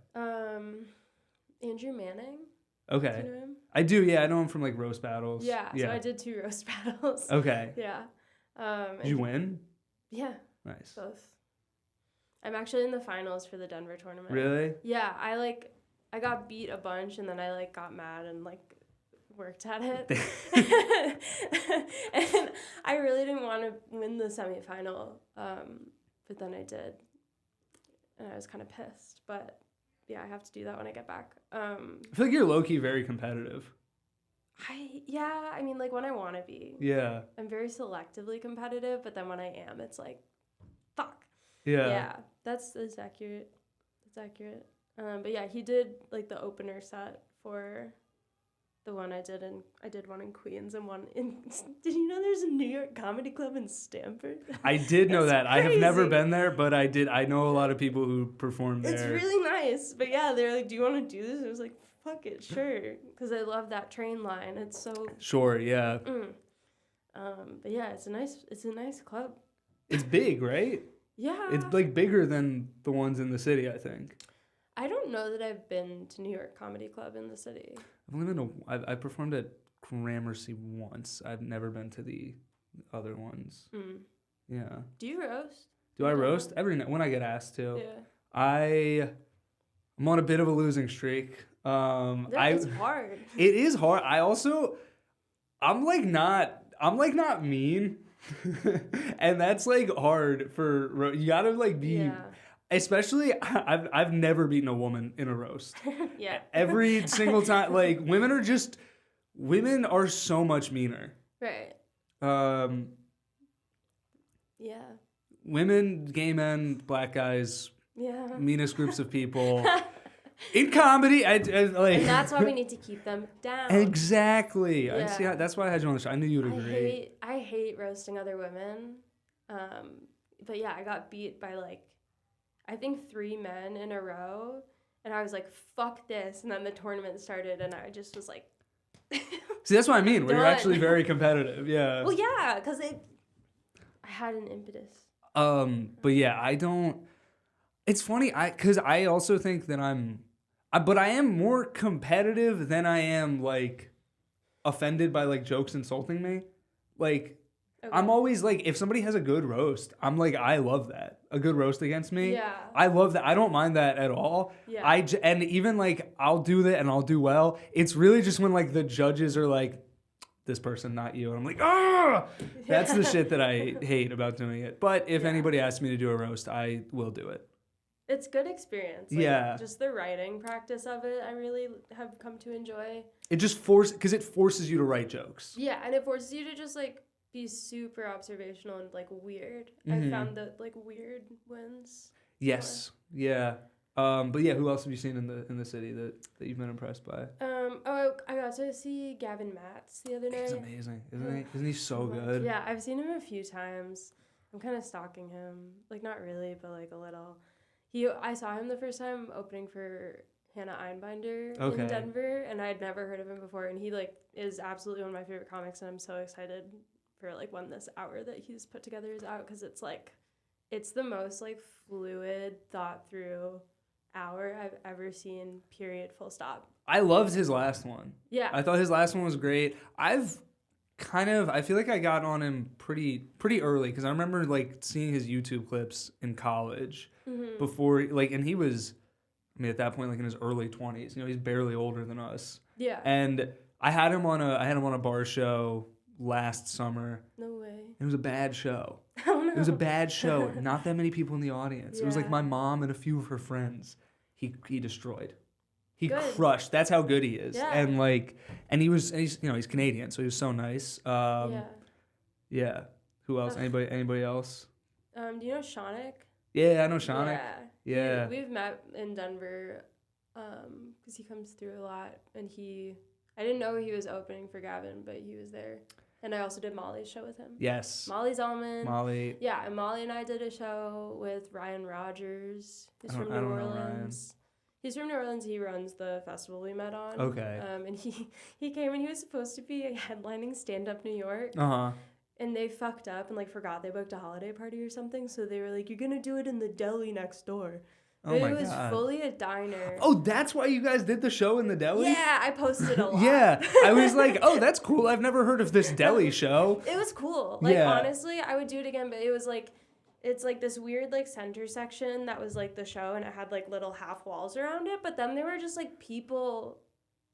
Andrew Manning. Okay. Do you know him? I do, yeah. I know him from like roast battles. Yeah. So I did 2 roast battles. Okay. Yeah. Did you win? Yeah. Nice. Both. I'm actually in the finals for the Denver tournament. Really? Yeah. I got beat a bunch and then I like got mad and like worked at it. And I really didn't want to win the semifinal, but then I did. And I was kind of pissed, but yeah, I have to do that when I get back. I feel like you're low-key very competitive. I mean, like when I want to be. Yeah. I'm very selectively competitive, but then when I am, it's like, fuck. Yeah. Yeah, that's accurate. That's accurate. But yeah, he did like the opener set for the one I did one in Queens and one in. Did you know there's a New York comedy club in Stamford? I did know that. Crazy. I have never been there, but I did. I know a lot of people who perform there. It's really nice, but yeah, they're like, "Do you want to do this?" And I was like, "Fuck it, sure," because I love that train line. It's so. Sure. Yeah. But yeah, it's a nice club. It's big, right? Yeah. It's like bigger than the ones in the city, I think. I don't know that I've been to New York Comedy Club in the city. I've only been I performed at Gramercy once. I've never been to the other ones. Yeah. Do you roast? Do I roast? Every night when I get asked to. Yeah. I'm on a bit of a losing streak. It's hard. It is hard. I'm not mean. And that's like hard for you gotta like be. Yeah. Especially, I've never beaten a woman in a roast. Yeah. Every single time, like women are so much meaner. Right. Yeah. Women, gay men, black guys, Yeah. meanest groups of people in comedy. I like, and that's why we need to keep them down. Exactly. Yeah. That's why I had you on the show. I knew you'd agree. I hate roasting other women. But yeah, I got beat by like, I think 3 men in a row, and I was like, "Fuck this!" And then the tournament started, and I just was like, See, that's what I mean. Where you're done. actually very competitive. Yeah. Well, yeah, because I had an impetus. But yeah, I don't. It's funny, because I also think that but I am more competitive than I am like offended by like jokes insulting me. Like, okay. I'm always like, if somebody has a good roast, I'm like, I love that. A good roast against me. Yeah. I love that. I don't mind that at all. Yeah. And even like, I'll do that and I'll do well. It's really just when like the judges are like, this person, not you. And I'm like, ah! That's the shit that I hate about doing it. But if anybody asks me to do a roast, I will do it. It's good experience. Like, yeah. Just the writing practice of it, I really have come to enjoy. It just because it forces you to write jokes. Yeah, and it forces you to just like be super observational and like weird. I found that like weird wins. Yes. More. Yeah. But yeah, who else have you seen in the city that you've been impressed by? I got to see Gavin Matz the other night. He's amazing, isn't he? Isn't he so good? Yeah, I've seen him a few times. I'm kind of stalking him, like not really, but like a little. I saw him the first time opening for Hannah Einbinder in Denver, and I had never heard of him before. And he like is absolutely one of my favorite comics, and I'm so excited for like when this hour that he's put together is out, because it's the most like fluid, thought through hour I've ever seen. Period. Full stop. I loved his last one. Yeah, I thought his last one was great. I feel like I got on him pretty early, because I remember like seeing his YouTube clips in college before, like, and he was, I mean, at that point, like in his early 20s. You know, he's barely older than us. Yeah. And I had him on a bar show last summer. No way. It was a bad show. Oh no. It was a bad show. Not that many people in the audience. Yeah. It was like my mom and a few of her friends. He destroyed. He crushed. That's how good he is. Yeah. And like, and he's he's Canadian, so he was so nice. Yeah. Who else? Anybody else? Do you know Shaunik? Yeah, I know Shaunik. Yeah. We've met in Denver, because he comes through a lot, and I didn't know he was opening for Gavin, but he was there. And I also did Molly's show with him. Yes. Molly Zellman. Molly. Yeah, and Molly and I did a show with Ryan Rogers. He's from New Orleans. He's from New Orleans. He runs the festival we met on. Okay. And he came, and he was supposed to be headlining Stand Up New York. Uh-huh. And they fucked up and like forgot they booked a holiday party or something. So they were like, "You're gonna do it in the deli next door." But it was fully a diner. Oh, that's why you guys did the show in the deli? Yeah, I posted a lot. Yeah, I was like, oh, that's cool. I've never heard of this deli show. It was cool. Like, honestly, I would do it again, but it was like, it's like this weird like center section that was like the show, and it had like little half walls around it, but then there were just like people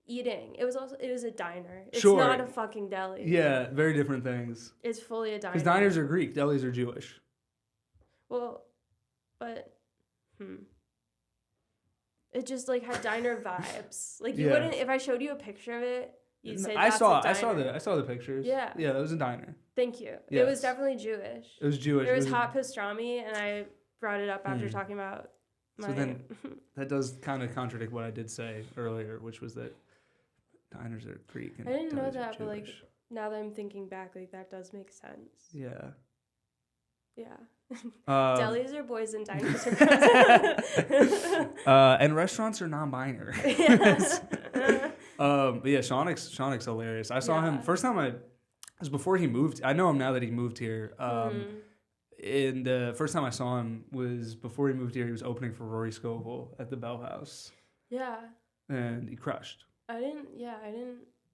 eating. It was a diner. It's not a fucking deli. Yeah, very different things. It's fully a diner. Because diners are Greek, delis are Jewish. Well, but it just like had diner vibes. Like you wouldn't, if I showed you a picture of it, you'd say that's a diner. I saw the pictures. Yeah. Yeah, that was a diner. Thank you. Yes. It was definitely Jewish. It was Jewish. There was hot pastrami, and I brought it up after talking about my... So then that does kind of contradict what I did say earlier, which was that diners are Greek and I didn't know delis are that, but like Jewish. now that I'm thinking back, like that does make sense. Yeah. Yeah. Um, Delis are boys and diners are girls. and restaurants are non-binary. Yeah. But yeah, Shaunik's hilarious. I saw him first time it was before he moved. I know him now that he moved here. And the first time I saw him was before he moved here. He was opening for Rory Scovel at the Bell House. Yeah. And he crushed. I didn't.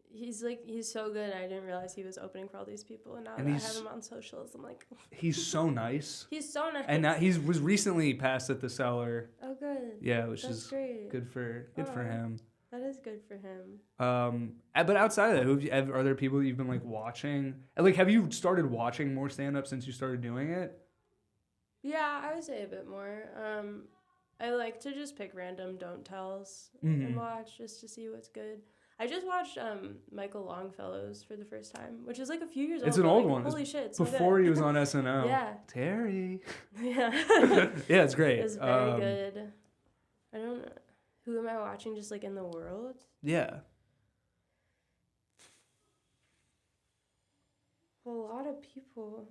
He's so good. I didn't realize he was opening for all these people, and now And that I have him on socials, I'm like, he's so nice. he's so nice. And now was recently passed at the Cellar. Oh, good. Yeah, which That's is great. good for him. That is good for him. But outside of that, are there people that you've been like watching? Like, have you started watching more stand-up since you started doing it? Yeah, I would say a bit more. I like to just pick random don't tells and watch just to see what's good. I just watched Michael Longfellow's for the first time, which is like a few years old. It's an old like, one. Holy shit! It's before so he was on SNL. Yeah. Terry. Yeah. Yeah, it's great. It's very good. I don't know. Who am I watching just like in the world? Yeah. A lot of people.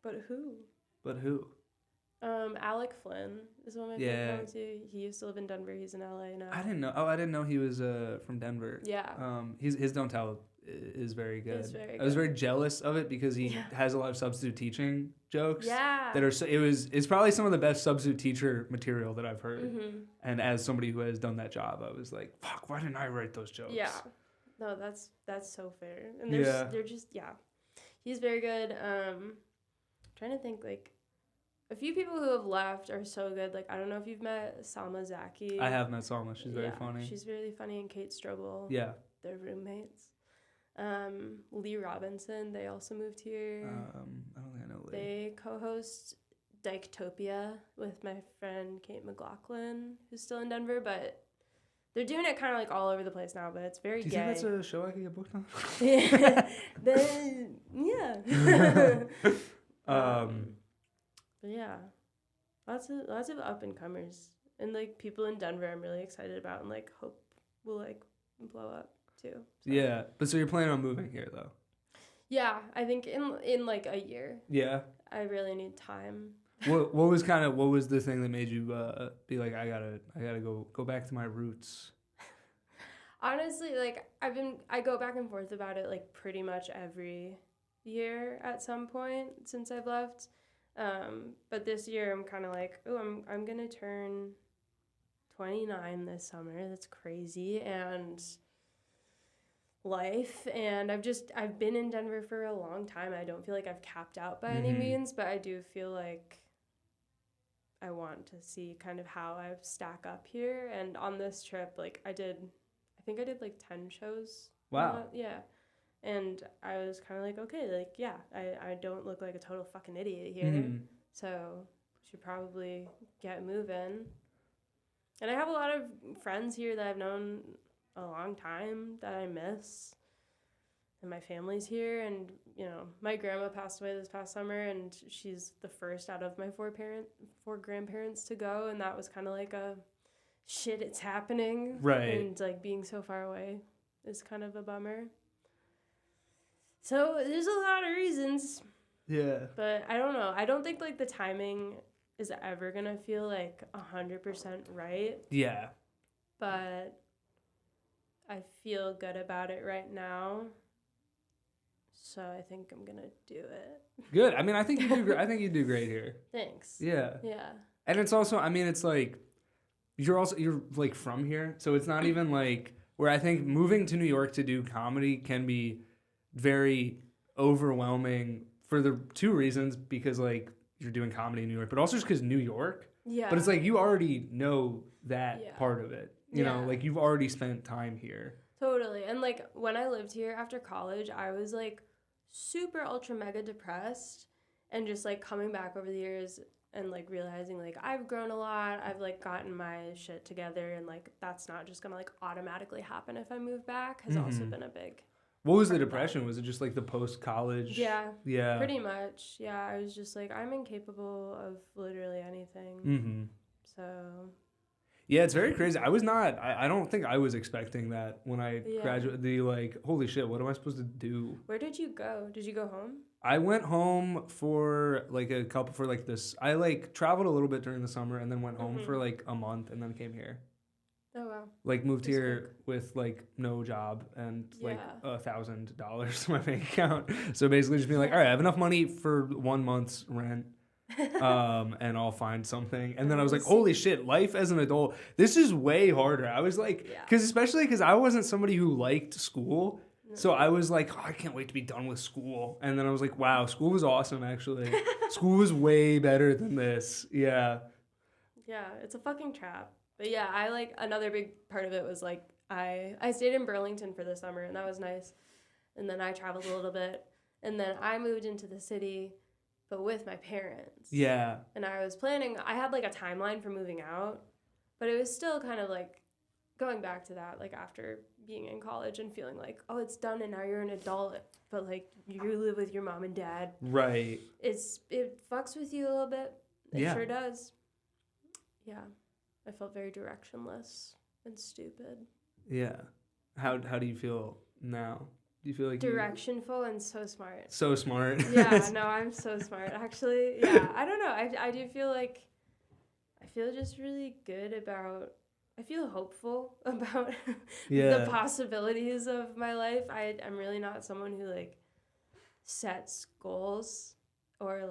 But who? Alec Flynn is one of my favorite ones too. He used to live in Denver. He's in LA now. I didn't know. Oh, I didn't know he was from Denver. Yeah. His Don't Tell is very good. It's very good. I was very jealous of it because he has a lot of substitute teaching jokes. Yeah. That are it's probably some of the best substitute teacher material that I've heard. Mm-hmm. And as somebody who has done that job, I was like, fuck, why didn't I write those jokes? Yeah. No, that's so fair. And they're just He's very good. Trying to think like a few people who have left are so good. Like, I don't know if you've met Salma Zaki. I have met Salma. She's very funny. She's really funny. And Kate Strobel. Yeah. They're roommates. Lee Robinson, they also moved here. I don't think I know Lee. They co-host Dyketopia with my friend Kate McLaughlin, who's still in Denver, but they're doing it kind of like all over the place now, but it's very gay. Do you think that's a show I could get booked on? But yeah, lots of up and comers and like people in Denver I'm really excited about and like hope will like blow up too. So. Yeah, but so you're planning on moving here though? Yeah, I think in like a year. Yeah. I really need time. What was the thing that made you be like I gotta go back to my roots? Honestly, like I go back and forth about it like pretty much every year at some point since I've left. But this year I'm kind of like, I'm gonna turn 29 this summer. That's crazy. And life, and I've been in Denver for a long time. I don't feel like I've capped out by any means, but I do feel like I want to see kind of how I stack up here. And on this trip, like I think I did like 10 shows. Wow. Yeah. And I was kind of like, okay, like, yeah, I don't look like a total fucking idiot here. So should probably get moving. And I have a lot of friends here that I've known a long time that I miss. And my family's here. And, you know, my grandma passed away this past summer, and she's the first out of my four grandparents to go. And that was kind of like a shit, it's happening. Right. And, like, being so far away is kind of a bummer. So there's a lot of reasons. Yeah. But I don't know. I don't think, like, the timing is ever going to feel, like, 100% right. Yeah. But I feel good about it right now. So I think I'm going to do it. Good. I mean, I think you do great here. Thanks. Yeah. Yeah. And it's also, I mean, it's like, you're like from here. So it's not even like, where I think moving to New York to do comedy can be very overwhelming for the two reasons, because like you're doing comedy in New York, but also just because New York. Yeah. But it's like you already know that part of it. You know, like you've already spent time here. Totally. And like when I lived here after college, I was like super ultra mega depressed, and just like coming back over the years and like realizing like I've grown a lot. I've like gotten my shit together, and like that's not just gonna like automatically happen if I move back has also been a big. What was the depression? Was it just like the post-college? Yeah. Yeah. Pretty much. Yeah. I was just like, I'm incapable of literally anything. So. Yeah, it's very crazy. I don't think I was expecting that when I graduated. Holy shit, what am I supposed to do? Where did you go? Did you go home? I went home for this. I traveled a little bit during the summer and then went home for a month and then came here. Oh wow. Moved here with no job and $1,000 to my bank account. So basically just being all right, I have enough money for 1 month's rent. And I'll find something. And then I was like, holy shit, life as an adult, this is way harder. I was because I wasn't somebody who liked school. So I was like, oh, I can't wait to be done with school. And then I was like, wow, school was awesome, actually. School was way better than this. Yeah. Yeah, it's a fucking trap. But yeah, another big part of it was I stayed in Burlington for the summer, and that was nice. And then I traveled a little bit. And then I moved into the city, but with my parents. Yeah. And I was planning, I had a timeline for moving out, but it was still kind of going back to that, after being in college and feeling oh, it's done and now you're an adult, but you live with your mom and dad. Right. It fucks with you a little bit. It sure does. Yeah. I felt very directionless and stupid. Yeah. How do you feel now? Do you feel like directionful and so smart? So smart. Yeah, no, I'm so smart. Actually, yeah, I don't know. I do feel I feel just really good about, I feel hopeful about the possibilities of my life. I'm really not someone who sets goals or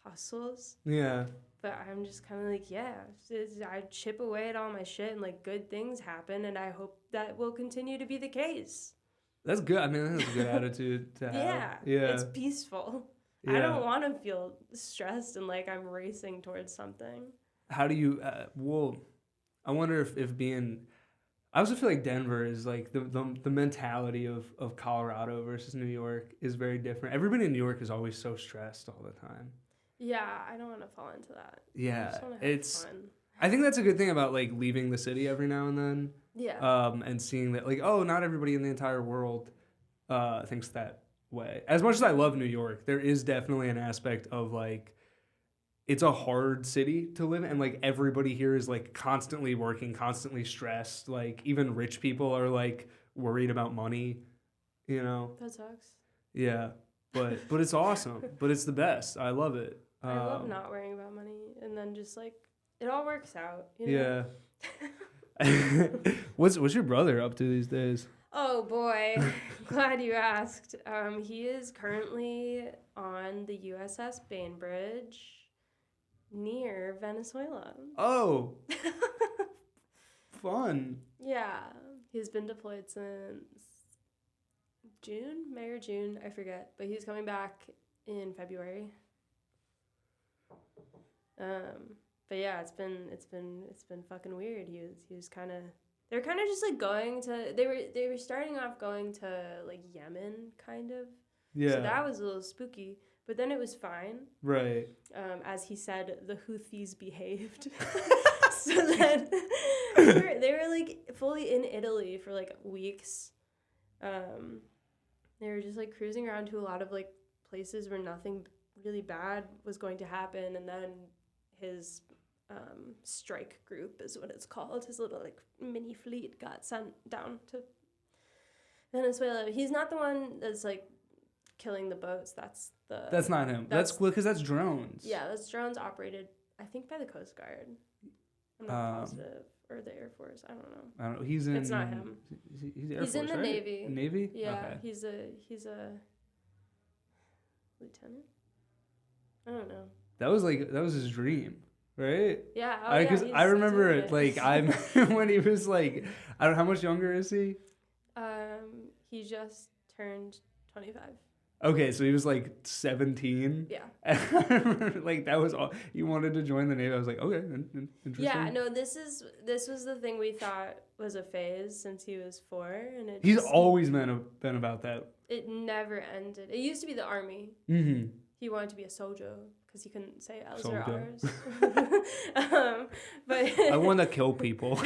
hustles. Yeah. But I'm just kind of I chip away at all my shit and good things happen, and I hope that will continue to be the case. That's good. I mean, that's a good attitude to have. Yeah. It's peaceful. Yeah. I don't want to feel stressed and I'm racing towards something. How do you, I wonder if being, I also feel Denver is the mentality of Colorado versus New York is very different. Everybody in New York is always so stressed all the time. Yeah, I don't want to fall into that. Yeah, I just want to have fun. I think that's a good thing about leaving the city every now and then. Yeah. And seeing that not everybody in the entire world thinks that way. As much as I love New York, there is definitely an aspect of it's a hard city to live in, and everybody here is constantly working, constantly stressed. Even rich people are worried about money, That sucks. Yeah. But it's awesome. But it's the best. I love it. I love not worrying about money, and then just it all works out. You know? Yeah. What's your brother up to these days? Oh boy, glad you asked. He is currently on the USS Bainbridge near Venezuela. Oh. Fun. Yeah, he's been deployed since May or June, I forget, but he's coming back in February. But yeah, it's been fucking weird. He was kind of, they were kind of just going to, they were starting off going to Yemen kind of. Yeah. So that was a little spooky, but then it was fine. Right. As he said, the Houthis behaved. So then they were fully in Italy for weeks. They were just cruising around to a lot of places where nothing really bad was going to happen, and then his strike group is what it's called. His little mini fleet got sent down to Venezuela. He's not the one that's killing the boats. That's not him. That's because that's drones. Yeah, that's drones operated, I think, by the Coast Guard. I'm not positive. Or the Air Force. I don't know. He's in. It's not him. He's Air Force, in the right? Navy. Navy? Yeah. Okay. He's a lieutenant. I don't know. That was his dream, right? Yeah. Because I remember it. When he was I don't know, how much younger is he? He just turned 25. Okay, so he was 17. Yeah. And I remember, that was all. You wanted to join the Navy. I was like, okay, interesting. Yeah, no, this was the thing we thought was a phase since he was 4, and he's always been about that. It never ended. It used to be the Army. Mm-hmm. He wanted to be a soldier because he couldn't say L's or R's. But I want to kill people.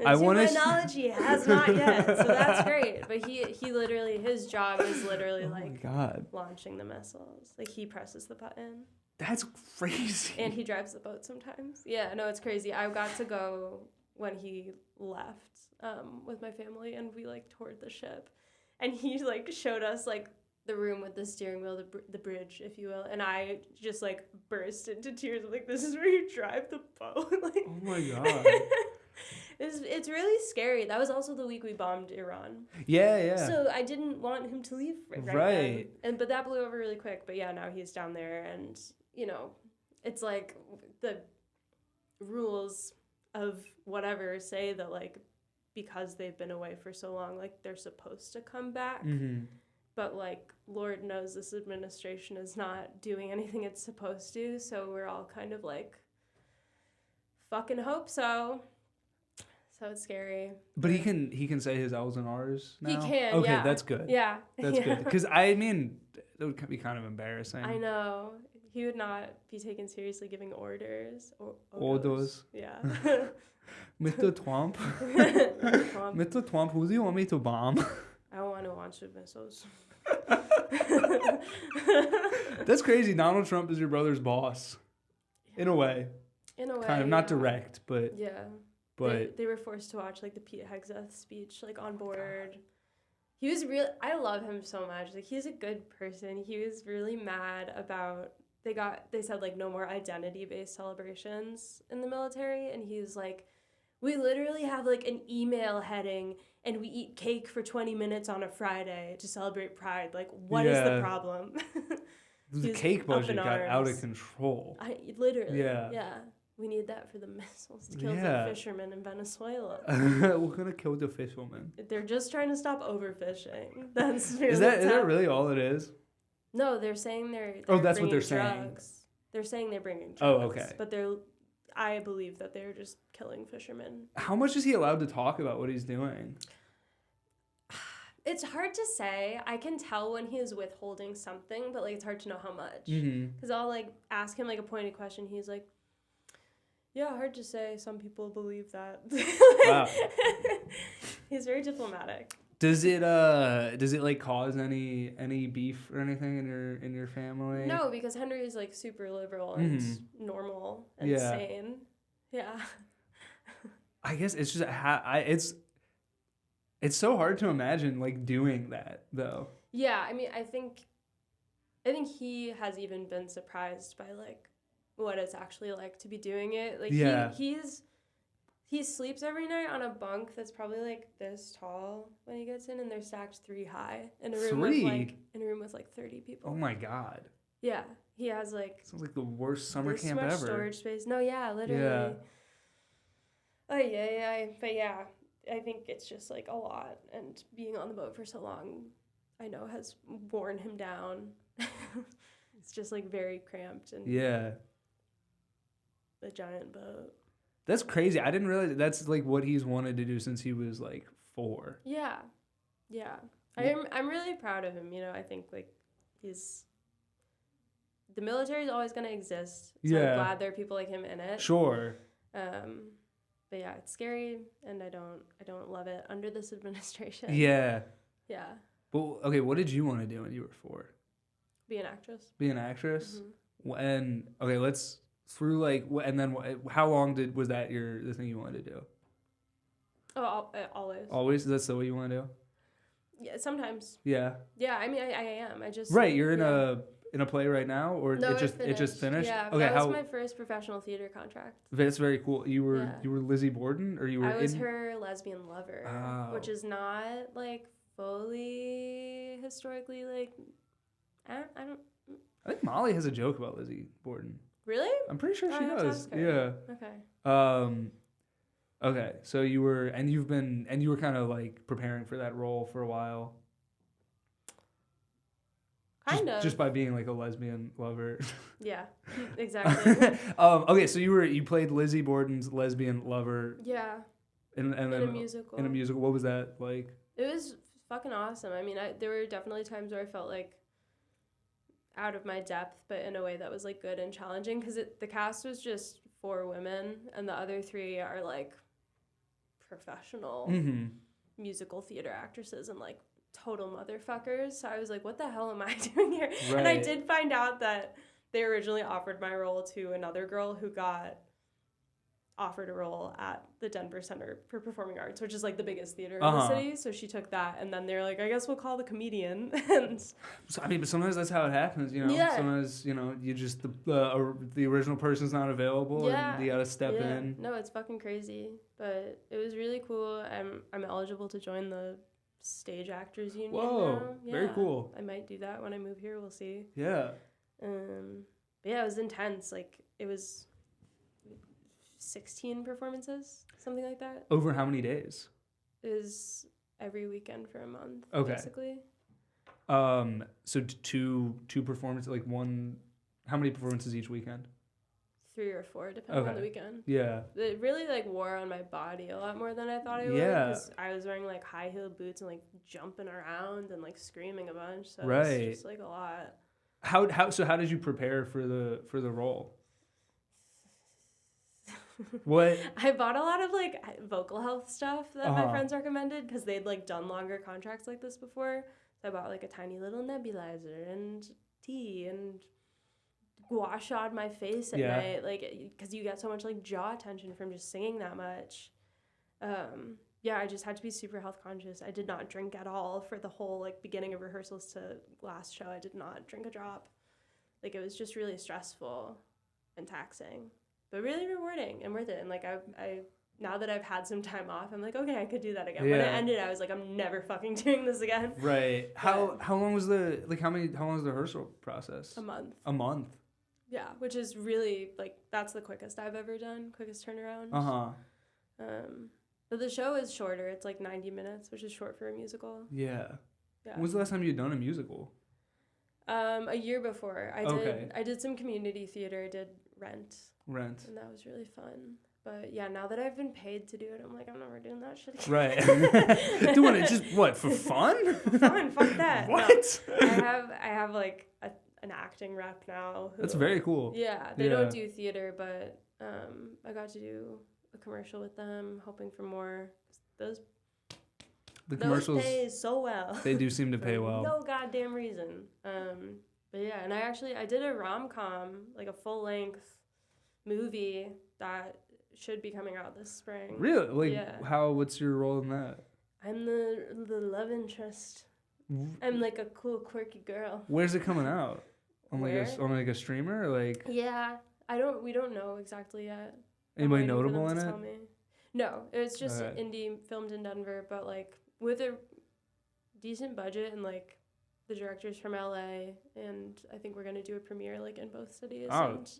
I want my knowledge he has not yet, so that's great. But he literally, his job is literally God, launching the missiles. He presses the button. That's crazy. And he drives the boat sometimes. Yeah, no, it's crazy. I got to go when he left with my family, and we like toured the ship, and he like showed us like the room with the steering wheel, the bridge, if you will, and I just like burst into tears. I'm like, this is where you drive the boat. Like, oh my god. It's really scary. That was also the week we bombed Iran. Yeah. So I didn't want him to leave right then. But that blew over really quick. But yeah, now he's down there, and you know, it's like the rules of whatever say that like because they've been away for so long, like they're supposed to come back. Mm-hmm. But like Lord knows this administration is not doing anything it's supposed to. So we're all kind of like, fucking hope so. So it's scary. But he can say his L's and R's now? He can, okay, yeah. that's good. Yeah. That's good. Because, I mean, it would be kind of embarrassing. I know. He would not be taken seriously giving orders. Orders. Yeah. Mr. Trump. Mr. Trump, who do you want me to bomb? I want to launch missiles. That's crazy. Donald Trump is your brother's boss. Yeah. In a way. Kind of, not direct, but... Yeah. But they were forced to watch like the Pete Hegseth speech like on board. He was I love him so much. Like he's a good person. He was really mad about they said like no more identity-based celebrations in the military, and he was like, we literally have like an email heading and we eat cake for 20 minutes on a Friday to celebrate Pride. Like what is the problem? The cake budget got out of control. Literally. Yeah. We need that for the missiles to kill the fishermen in Venezuela. We're gonna kill the fishermen. They're just trying to stop overfishing. That's really is that really all it is? No, they're saying they're that's what they're drugs. saying. They're saying they're bringing drugs. Oh, okay. But I believe that they're just killing fishermen. How much is he allowed to talk about what he's doing? It's hard to say. I can tell when he is withholding something, but like it's hard to know how much. Because I'll like ask him like a pointed question. He's like, yeah, hard to say. Some people believe that. Wow. He's very diplomatic. Does it like cause any beef or anything in your family? No, because Henry is like super liberal and normal and sane. Yeah. I guess it's just it's so hard to imagine like doing that though. Yeah, I mean, I think he has even been surprised by like what it's actually like to be doing it. Like he sleeps every night on a bunk that's probably like this tall when he gets in, and they're stacked 3 high in a room with like 30 people. Oh my god. Yeah, he has like sounds like the worst summer camp much ever. Storage space. No, yeah, literally. Yeah. Oh yeah, but yeah, I think it's just like a lot, and being on the boat for so long, I know has worn him down. It's just like very cramped and a giant boat. That's crazy. I didn't realize that's like what he's wanted to do since he was like 4. Yeah. I'm really proud of him. You know, I think like the military is always going to exist. So I'm glad there are people like him in it. Sure. But yeah, it's scary, and I don't love it under this administration. Yeah. Yeah. Well, okay, what did you want to do when you were 4? Be an actress. Be an actress? Mm-hmm. And okay, let's through like and then how long was that the thing you wanted to do? Oh, always. Always? That's the way you want to do? Yeah, sometimes. Yeah. Yeah, I mean, I am. I just. Right, you're in a play right now, or no, it just finished? Yeah, okay, that was my first professional theater contract. That's very cool. You were Lizzie Borden, or you were? I was her lesbian lover, which is not like fully historically like. I don't. I think Molly has a joke about Lizzie Borden. Really? I'm pretty sure she does. Yeah. Okay. Okay. So you were kind of like preparing for that role for a while. Kind of. Just by being like a lesbian lover. Yeah. Exactly. Okay, so you played Lizzie Borden's lesbian lover. Yeah. In a musical. In a musical. What was that like? It was fucking awesome. I mean, there were definitely times where I felt like out of my depth, but in a way that was like good and challenging, because the cast was just 4 women and the other 3 are like professional musical theater actresses and like total motherfuckers. So I was like, what the hell am I doing here? Right. And I did find out that they originally offered my role to another girl who got offered a role at the Denver Center for Performing Arts, which is like the biggest theater in the city. So she took that, and then they're like, I guess we'll call the comedian. And so, I mean, but sometimes that's how it happens, you know. Yeah. Sometimes, you know, you just the original person's not available, and you gotta step in. No, it's fucking crazy, but it was really cool. I'm eligible to join the Stage Actors Union. Whoa, now. very cool. I might do that when I move here. We'll see. Yeah. But yeah, it was intense. Like, it was 16 performances, something like that. Over how many days? It was every weekend for a month, basically. So two performances, like one. How many performances each weekend? 3 or 4, depending on the weekend. Yeah. It really like wore on my body a lot more than I thought it would. Yeah. Because I was wearing like high heel boots and like jumping around and like screaming a bunch. So right. It's just like a lot. How did you prepare for the role? What? I bought a lot of like vocal health stuff that my friends recommended because they'd like done longer contracts like this before. So I bought like a tiny little nebulizer and tea and gua sha'd my face at night, like, because you get so much like jaw tension from just singing that much. I just had to be super health conscious. I did not drink at all for the whole like beginning of rehearsals to last show. I did not drink a drop. Like, it was just really stressful and taxing, but really rewarding and worth it. And like I now that I've had some time off, I'm like, okay, I could do that again. When it ended, I was like, I'm never fucking doing this again. Right. How long was the how long was the rehearsal process? A month. Yeah, which is really, like, that's the quickest I've ever done, quickest turnaround. But the show is shorter. It's like 90 minutes, which is short for a musical. Yeah. When was the last time you'd done a musical? A year before. I did some community theater. I did Rent. And that was really fun. But yeah, now that I've been paid to do it, I'm like, I'm never doing that shit again. Right. Doing it just, what, for fun? Fun, fuck that. What? No, I have like an acting rep now. That's very cool. Yeah, they don't do theater, but I got to do a commercial with them, hoping for more. Those commercials pay so well. They do seem to pay well. No goddamn reason. But yeah, and I did a rom-com, like a full-length movie that should be coming out this spring. Really? Like, what's your role in that? I'm the love interest. I'm like a cool, quirky girl. Where's it coming out? On like a streamer, or like? Yeah, we don't know exactly yet. Anybody notable in it? No, it's just indie, filmed in Denver, but like with a decent budget, and like the director's from LA, and I think we're gonna do a premiere like in both cities. Oh, and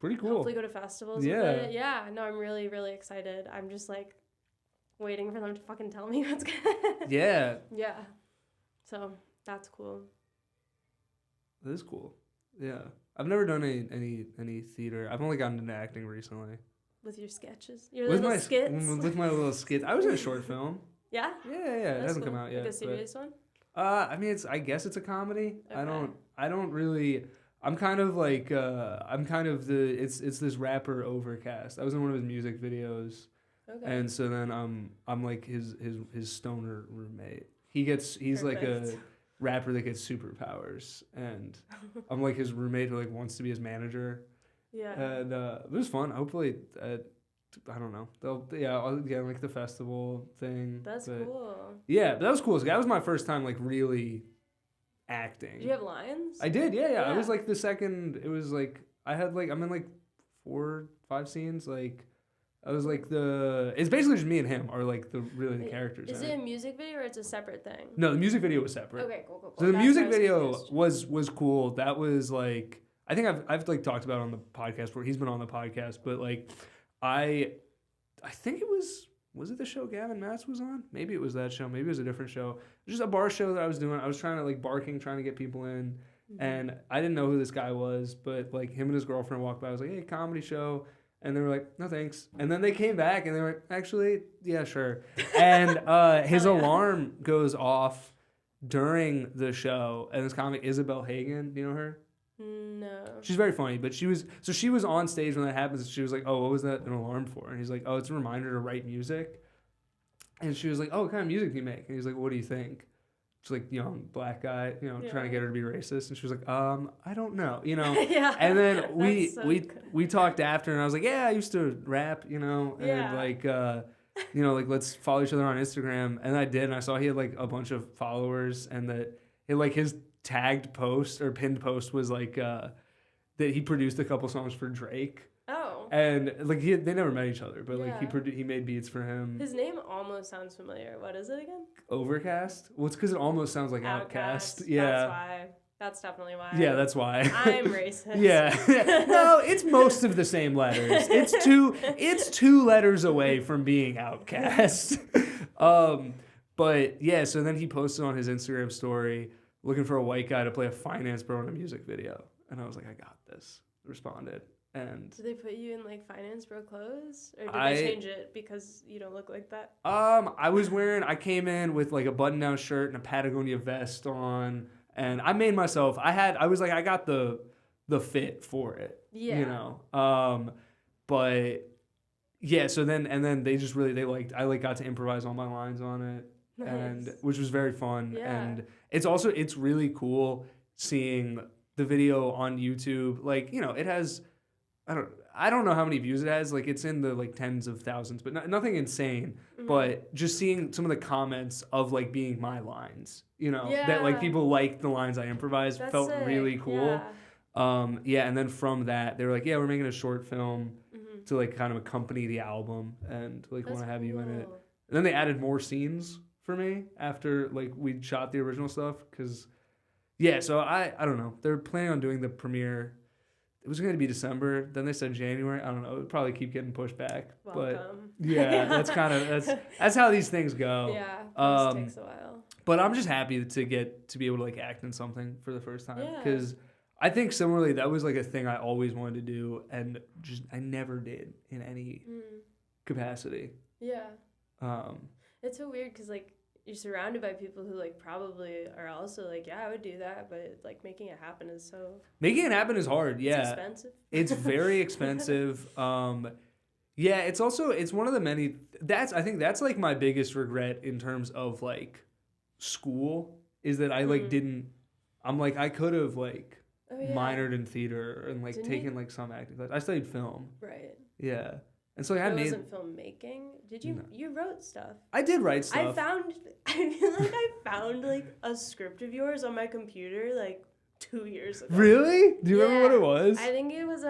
pretty cool. Hopefully go to festivals with it. Yeah, no, I'm really, really excited. I'm just like waiting for them to fucking tell me what's good. Yeah. Yeah. So that's cool. That is cool. Yeah. I've never done any theater. I've only gotten into acting recently. With your sketches? Your little skits? With my little skits. I was in a short film. Yeah? Yeah. It hasn't come out yet. Like a serious one? I mean, I guess it's a comedy. Okay. I don't really... I'm kind of like... It's this rapper Overcast. I was in one of his music videos. Okay. And so then I'm like his stoner roommate. He's Perfect. Like a rapper that gets superpowers, and I'm like his roommate who like wants to be his manager. Yeah. And it was fun. Hopefully, I don't know. I'll get like the festival thing. That's cool. Yeah, but that was cool. That was my first time like really acting. Did you have lines? I did. Yeah. I was like the second. It was like I'm in like 4 or 5 scenes. Like I was like it's basically just me and him are like the characters. Is it a music video or it's a separate thing? No, the music video was separate. Okay, cool. So the music video was cool. That was like, I think I've like talked about it on the podcast where he's been on the podcast, but like I think it was it the show Gavin Matz was on? Maybe it was that show. Maybe it was a different show. It was just a bar show that I was doing. I was trying to get people in. Mm-hmm. And I didn't know who this guy was, but like him and his girlfriend walked by. I was like, hey, comedy show. And they were like, no thanks. And then they came back and they were like, actually, yeah, sure. And his alarm goes off during the show. And this comic, Isabel Hagen, do you know her? No. She's very funny, but she was on stage when that happens. She was like, oh, what was that an alarm for? And he's like, oh, it's a reminder to write music. And she was like, oh, what kind of music do you make? And he's like, what do you think? just like young black guy, Yeah. trying to get her to be racist, and she was like, I don't know, Yeah. And then That's so good. we talked after, and I was like, yeah, I used to rap, and Yeah. like like let's follow each other on Instagram, and I did, and I saw he had like a bunch of followers, and that his tagged post or pinned post was like that he produced a couple songs for Drake. Oh. And like they never met each other, but like Yeah. he made beats for him. His name almost sounds familiar. What is it again? Overcast? Well, it's because it almost sounds like Outcast. Yeah. That's why. That's definitely why. Yeah, that's why. I'm racist. Yeah. No, it's most of the same letters. It's two letters away from being Outcast. But yeah, so then he posted on his Instagram story looking for a white guy to play a finance bro in a music video. And I was like, I got this. Responded. And did they put you in like finance bro clothes, or did they change it because you don't look like that? I came in with like a button-down shirt and a Patagonia vest on, and I made myself. I got the fit for it. Yeah. But yeah. So then they just really I got to improvise all my lines on it, Nice. and which was very fun. Yeah. And it's really cool seeing the video on YouTube. Like it has. I don't know how many views it has. Like it's in the like tens of thousands, but nothing insane. Mm-hmm. But just seeing some of the comments of like being my lines, that like Yeah. people liked the lines I improvised, That's felt sick. really cool. Yeah. And then from that they were like, yeah, we're making a short film Mm-hmm. to like kind of accompany the album and like want to have you in it. cool. And then they added more scenes for me after like we shot the original stuff because so I don't know, they're planning on doing the premiere. It was going to be December. Then they said January. I don't know. It would probably keep getting pushed back. Welcome. But yeah, that's how these things go. Yeah. It takes a while. But I'm just happy to be able to like act in something for the first time Yeah. because I think similarly that was like a thing I always wanted to do and just I never did in any capacity. Yeah. Um, It's so weird because like you're surrounded by people who like probably are also like, yeah, I would do that, but like making it happen is so. Making it happen is hard. Yeah. It's expensive. It's very expensive. It's one of the many I think that's like my biggest regret in terms of like school is that I like didn't. I'm like I could have like minored in theater and like Didn't taken you? like some acting class. I studied film. Right. Yeah, and so like, I It made. wasn't filmmaking. Did you? No. You wrote stuff. I did write I stuff. feel like I found like a script of yours on my computer like 2 years ago. Really? Do you remember what it was? I think it was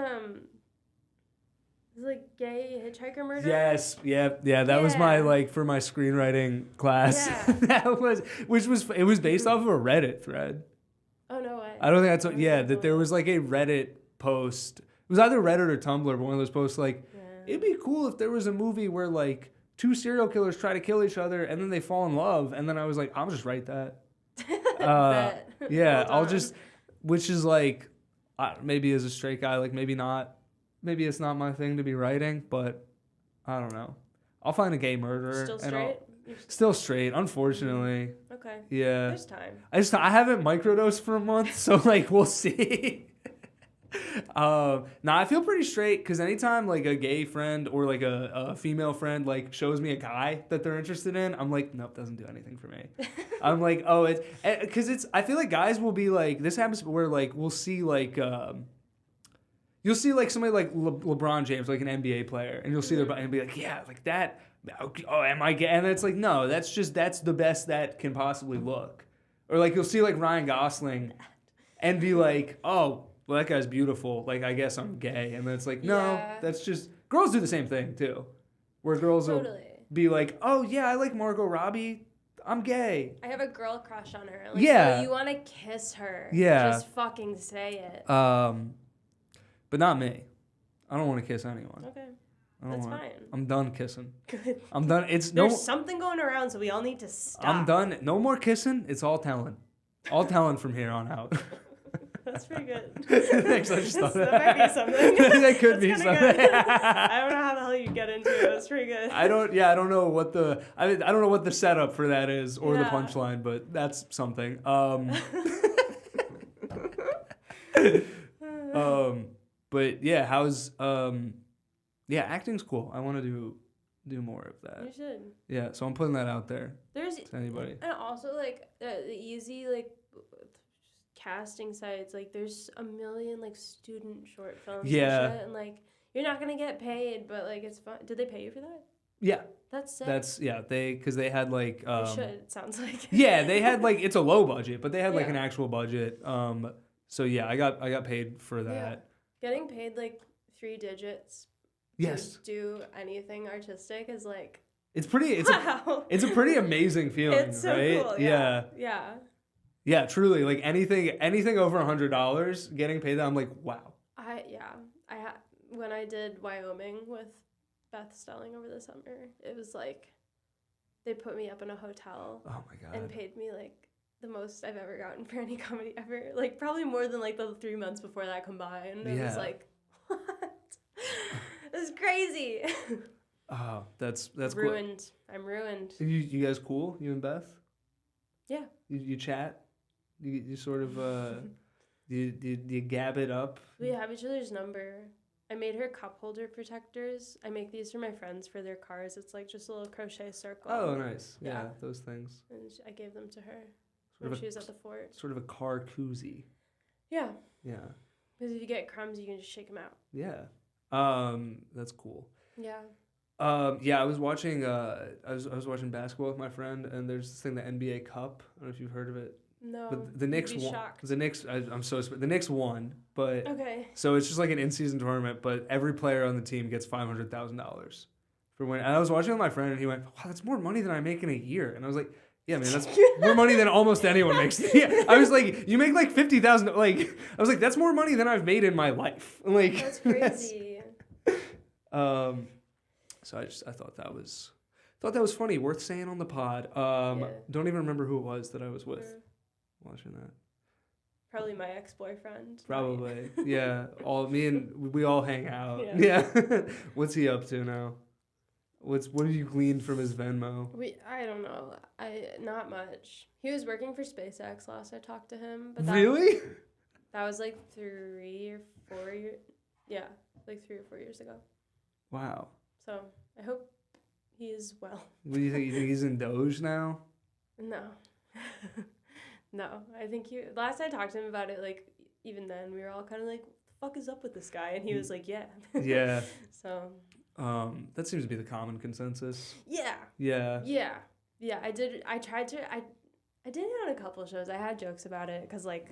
like gay hitchhiker murder. Yes, yeah. That was my like for my screenwriting class. Yeah. It was based off of a Reddit thread. Oh no way. I don't think that's that there was like a Reddit post. It was either Reddit or Tumblr, but one of those posts like it'd be cool if there was a movie where like two serial killers try to kill each other and then they fall in love, and then I was like, I'll just write that. Bet. Yeah, Hold I'll on. just, which is like, maybe as a straight guy, like maybe not, maybe it's not my thing to be writing, but I don't know. I'll find a gay murderer. Still and straight? Still straight, unfortunately. Okay. Yeah. There's time. I haven't microdosed for a month, so like we'll see. I feel pretty straight because anytime like a gay friend or like a female friend like shows me a guy that they're interested in, I'm like, nope, doesn't do anything for me. I'm like, oh, it's because I feel like guys will be like, this happens where like we'll see like you'll see like somebody like LeBron James, like an NBA player, and you'll see their body and be like, yeah, like that. Oh, am I gay? And it's like, no, that's the best that can possibly look. Or like you'll see like Ryan Gosling and be like, oh, well, that guy's beautiful. Like, I guess I'm gay. And then it's like, no, Yeah. that's just... Girls do the same thing, too. Where girls will be like, oh, yeah, I like Margot Robbie. I'm gay. I have a girl crush on her. Like, Yeah. oh, you want to kiss her. Yeah. Just fucking say it. But not me. I don't want to kiss anyone. Okay. I don't That's want. fine. I'm done kissing. Good. I'm done. There's something going around, so we all need to stop. I'm done. No more kissing. It's all telling. All telling from here on out. That's pretty good. Thanks. I just thought that might be something. That could That's be kinda something. good. I don't know how the hell you get into it. That's pretty good. I don't know what the setup for that is or the Yeah. punchline, but that's something. But yeah, how's acting's cool. I want to do more of You that. should. Yeah, so I'm putting that out there There's to anybody. and also like the easy like casting sites. Like there's a million like student short films. Yeah. And shit, and like you're not gonna get paid, but like it's fun. Did they pay you for that? Yeah, That's sick. because they had like They should. It sounds like. yeah, they had like it's a low budget, but they had like Yeah. an actual budget. So yeah, I got paid for that. Getting paid like 3 digits. Yes, To do anything artistic is like. it's pretty. Wow. It's a pretty amazing feeling, It's so right? cool. Yeah. Yeah. Truly, like anything over $100, getting paid that, I'm like, wow. When I did Wyoming with Beth Stelling over the summer, it was like they put me up in a hotel Oh my god. and paid me like the most I've ever gotten for any comedy ever. Like probably more than like the 3 months before that combined. It was like, what? It was crazy. Oh, that's cool. Ruined. I'm ruined. You guys cool? You and Beth? Yeah. You chat? You sort of you gab it up? We have each other's number. I made her cup holder protectors. I make these for my friends for their cars. It's like just a little crochet circle. Oh, nice. Yeah, Yeah. those things. And I gave them to her Sort when of she was at the fort. Sort of a car koozie. Yeah. Yeah. Because if you get crumbs, you can just shake them out. Yeah. That's cool. Yeah. Yeah, I was watching I was watching basketball with my friend, and there's this thing, the NBA Cup. I don't know if you've heard of it. No. But the Knicks you'd be won. shocked. The Knicks, I'm so the Knicks won, but Okay. so it's just like an in-season tournament, but every player on the team gets $500,000 for winning. And I was watching with my friend, and he went, "Wow, that's more money than I make in a year." And I was like, "Yeah, man, that's more money than almost anyone makes." Yeah. I was like, "You make like 50,000." Like, I was like, "That's more money than I've made in my life." Like, That's crazy. So I thought that was funny, worth saying on the pod. Yeah. Don't even remember who it was that I was with Sure. watching that. Probably my ex-boyfriend. Probably. Yeah. We all hang out. Yeah. Yeah. What's he up to now? What have you gleaned from his Venmo? I don't know. Not much. He was working for SpaceX last I talked to him. But Really? That was like 3 or 4 years. Yeah, like 3 or 4 years ago. Wow. So I hope he is well. What do you think? You think he's in Doge now? No. No. I think last I talked to him about it, like, even then, we were all kind of like, what the fuck is up with this guy? And he was like, yeah. Yeah. So. That seems to be the common consensus. Yeah. Yeah. Yeah. Yeah. I did it on a couple of shows. I had jokes about it because, like,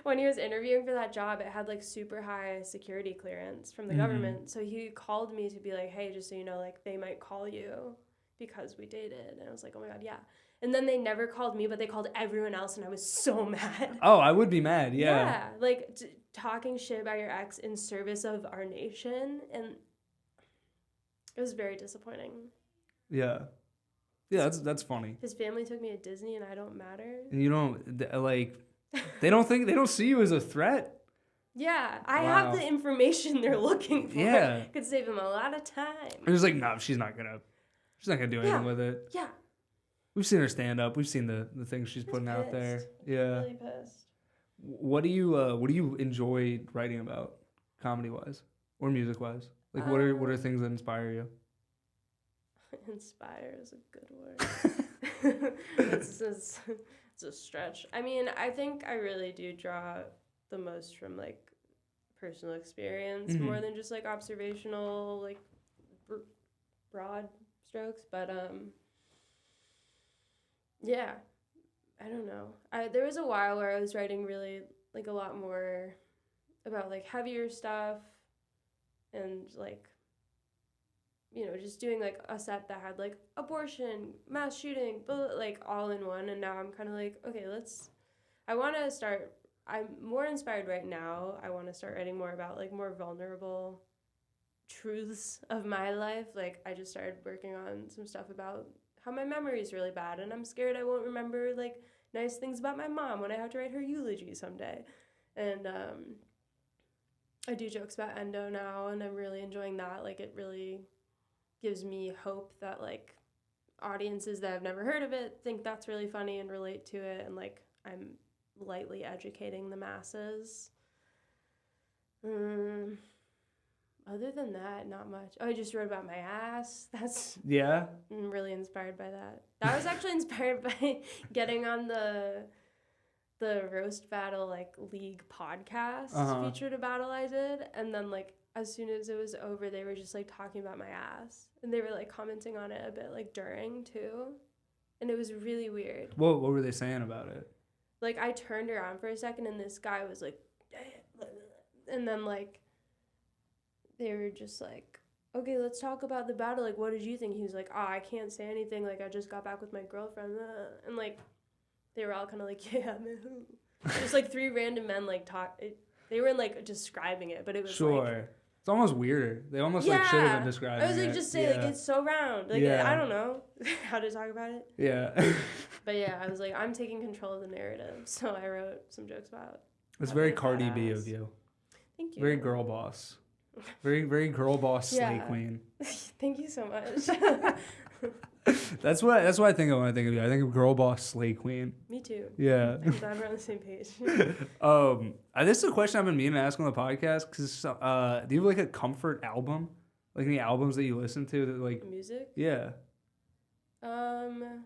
when he was interviewing for that job, it had like super high security clearance from the government. So he called me to be like, hey, just so you know, like, they might call you because we dated. And I was like, oh my God, yeah. And then they never called me, but they called everyone else, and I was so mad. Oh, I would be mad. Yeah. Like talking shit about your ex in service of our nation, and it was very disappointing. Yeah. Yeah, that's funny. His family took me to Disney, and I don't matter. And you don't like. They don't see you as a threat. Yeah, I Wow. have the information they're looking for. Yeah. Could save them a lot of time. I'm just like, no, she's not gonna do anything with it. Yeah. We've seen her stand up. We've seen the things she's putting out there. Yeah. Really pissed. What do you enjoy writing about, comedy wise or music wise? Like, what are things that inspire you? Inspire is a good word. It's a stretch. I mean, I think I really do draw the most from like personal experience more than just like observational, like broad strokes. But yeah, I don't know. There was a while where I was writing really like a lot more about like heavier stuff and like, you know, just doing like a set that had like abortion, mass shooting, but like all in one. And now I'm kind of like, okay, I'm more inspired right now. I want to start writing more about like more vulnerable truths of my life. Like I just started working on some stuff about how my memory is really bad, and I'm scared I won't remember like nice things about my mom when I have to write her eulogy someday. And I do jokes about endo now, and I'm really enjoying that. Like it really gives me hope that like audiences that have never heard of it think that's really funny and relate to it, and like I'm lightly educating the masses. Other than that, not much. Oh, I just wrote about my ass. I'm really inspired by that. That was actually inspired by getting on the roast battle like league podcast featured a battle I did, and then like as soon as it was over, they were just like talking about my ass, and they were like commenting on it a bit like during too, and it was really weird. What were they saying about it? Like I turned around for a second, and this guy was like, and then like. They were just like, okay, let's talk about the battle. Like, what did you think? He was like, I can't say anything. Like, I just got back with my girlfriend. And, like, they were all kind of like, yeah, man. Just, like, 3 random men, like, they were, like, describing it, but it was, Sure. It's almost weirder. They almost, like, should have been describing it. I was like, just say, like, it's so round. Like, I don't know how to talk about it. Yeah. But, yeah, I was like, I'm taking control of the narrative. So I wrote some jokes about It's very Cardi B of you. Thank you. Very girl boss. Very, very girl boss slay queen. Thank you so much. That's what I think of when I think of you. I think of girl boss slay queen. Me too. Yeah. I'm glad we're on the same page. This is a question I've been meaning to ask on the podcast. Cause do you have like a comfort album? Like any albums that you listen to that like music? Yeah. I'm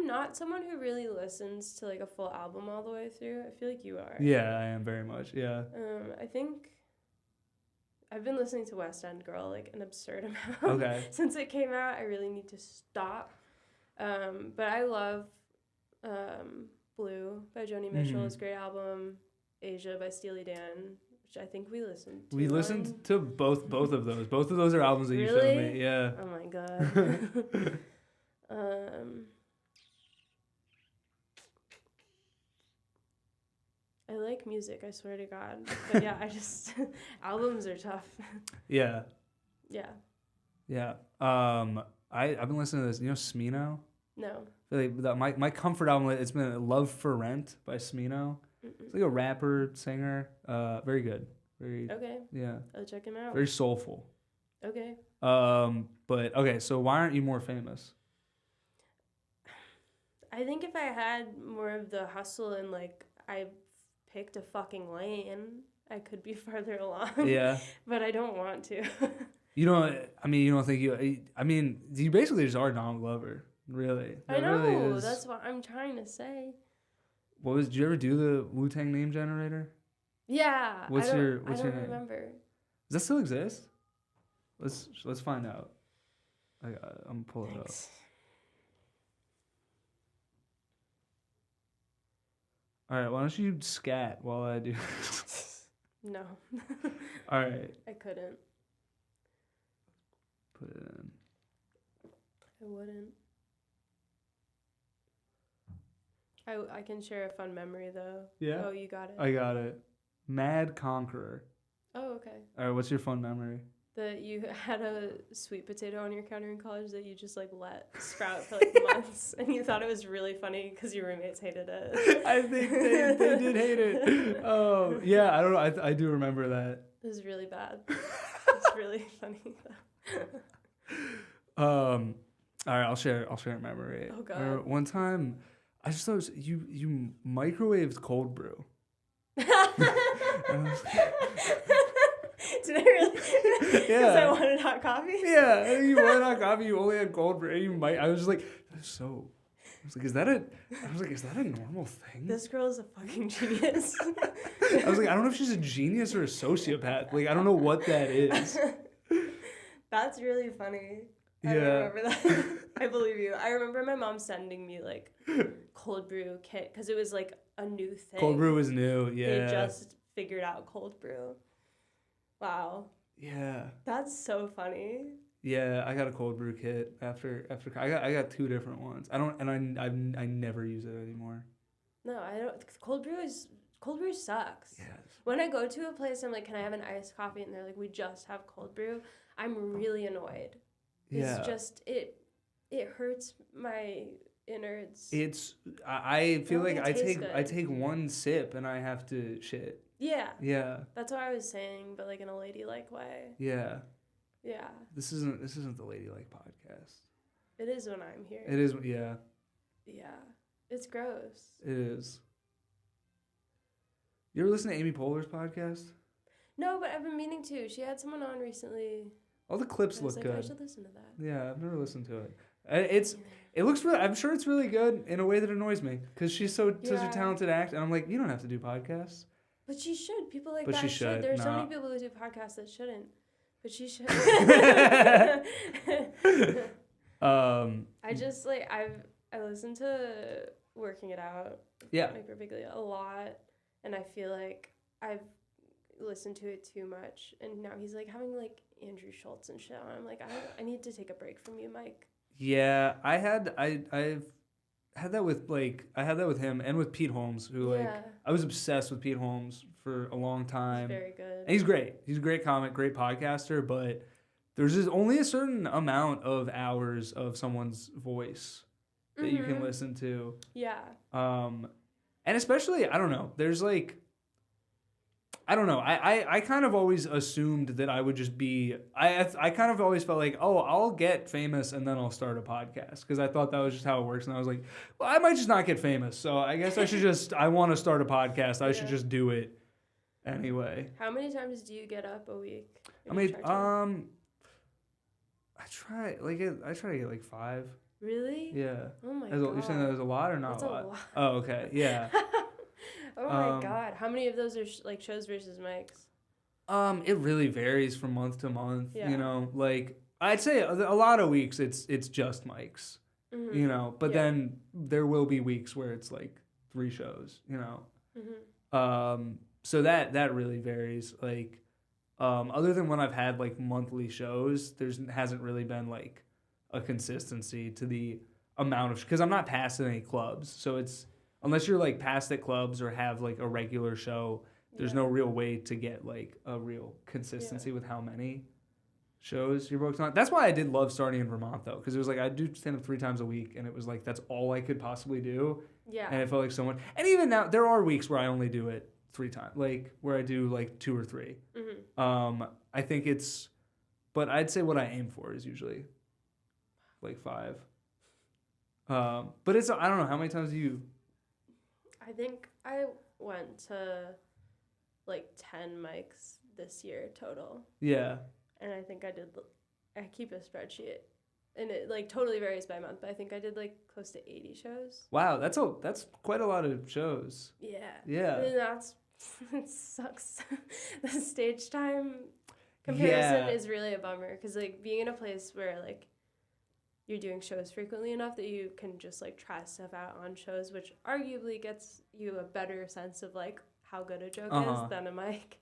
not someone who really listens to like a full album all the way through. I feel like you are. Yeah, I am very much. Yeah. I think I've been listening to West End Girl like an absurd amount since it came out. I really need to stop. But I love Blue by Joni Mitchell. It's a great album. Asia by Steely Dan, which I think we listened to. We listened to both of those. Both of those are albums that you showed me. Yeah. Oh my god. I like music, I swear to God. But yeah, albums are tough. Yeah. Yeah. Yeah. I've been listening to this. You know Smino? No. My comfort album, it's been Love for Rent by Smino. It's like a rapper, singer. Very good. Very. Okay. Yeah. I'll check him out. Very soulful. Okay. But okay, so why aren't you more famous? I think if I had more of the hustle and like I picked a fucking lane, I could be farther along. Yeah. But I don't want to. You don't think you basically just are Donald Glover, really. I know, really that's what I'm trying to say. Did you ever do the Wu-Tang name generator? Yeah. What's your name? Remember. Does that still exist? Let's find out. I'm gonna pull it up. All right, why don't you scat while I do? No. All right. I couldn't. Put it in. I wouldn't. I can share a fun memory though. Yeah. Oh, you got it. I got it. Mad Conqueror. Oh, okay. All right, what's your fun memory? That you had a sweet potato on your counter in college that you just like let sprout for like months, and you thought it was really funny because your roommates hated it. I think they did hate it. Oh yeah, I don't know. I do remember that. It was really bad. It's really funny though. All right, I'll share a memory. Oh god. One time, I just thought you microwaved cold brew. Did I really? Yeah. Because I wanted hot coffee? Yeah, and you wanted hot coffie, you only had cold brew. I was just like, I was like, is that a normal thing? This girl is a fucking genius. I was like, I don't know if she's a genius or a sociopath. Like, I don't know what that is. That's really funny. Yeah. I remember that. I believe you. I remember my mom sending me like cold brew kit because it was like a new thing. Cold brew was new, yeah. They just figured out cold brew. Wow. Yeah. That's so funny. Yeah, I got a cold brew kit after I got 2 different ones. I never use it anymore. No, I don't. Cold brew sucks. Yes. When I go to a place, I'm like, can I have an iced coffee? And they're like, we just have cold brew. I'm really annoyed. Yeah. It's just it hurts my innards. I feel like I take one sip and I have to shit. Yeah. Yeah. That's what I was saying, but like in a ladylike way. Yeah. Yeah. This isn't the ladylike podcast. It is when I'm here. It is, yeah. Yeah. It's gross. It is. You ever listen to Amy Poehler's podcast? No, but I've been meaning to. She had someone on recently. All the clips I was look like, I good. should listen to that. Yeah, I've never listened to it. It looks really. I'm sure it's really good in a way that annoys me because she's such a talented actor, and I'm like, you don't have to do podcasts. But she should. People like But that she should. There are so No. many people who do podcasts that shouldn't. But she should. I just like I listen to Working It Out. Yeah. Like Birbiglia a lot, and I feel like I've listened to it too much, and now he's like having like Andrew Schultz and shit on. I'm like, I need to take a break from you, Mike. Yeah, I've had that with him and with Pete Holmes, who I was obsessed with Pete Holmes for a long time. He's very good. And he's great. He's a great comic, great podcaster, but there's just only a certain amount of hours of someone's voice that you can listen to. Yeah. And especially, I don't know, there's like, I don't know. I kind of always assumed that I would just be... I kind of always felt like, oh, I'll get famous and then I'll start a podcast. Because I thought that was just how it works. And I was like, well, I might just not get famous. So I guess I should just... I want to start a podcast. I should just do it anyway. How many times do you get up a week? I mean, I try to get like 5. Really? Yeah. Oh my God. You're saying that was a lot or not? That's a lot. Oh, okay. Yeah. Oh my God. How many of those are like shows versus mics? It really varies from month to month. Yeah. You know, like I'd say a lot of weeks it's just mics. Mm-hmm. You know, but then there will be weeks where it's like 3 shows. You know, so that really varies. Like, other than when I've had like monthly shows, hasn't really been like a consistency to the amount of because I'm not passed in any clubs, so it's. Unless you're like passed at clubs or have like a regular show, there's no real way to get like a real consistency with how many shows you're booked on. That's why I did love starting in Vermont though, because it was like I do stand up 3 times a week, and it was like that's all I could possibly do. Yeah. And it felt like so much. And even now, there are weeks where I only do it 3 times, like where I do like 2 or 3. I think but I'd say what I aim for is usually like 5. But it's I don't know how many times do you. I think I went to like 10 mics this year total. Yeah. And I think I keep a spreadsheet, and it like totally varies by month, but I think I did like close to 80 shows. Wow, that's quite a lot of shows. Yeah. Yeah. And it sucks. The stage time comparison is really a bummer, because like being in a place where like you're doing shows frequently enough that you can just like try stuff out on shows, which arguably gets you a better sense of like how good a joke is than a mic.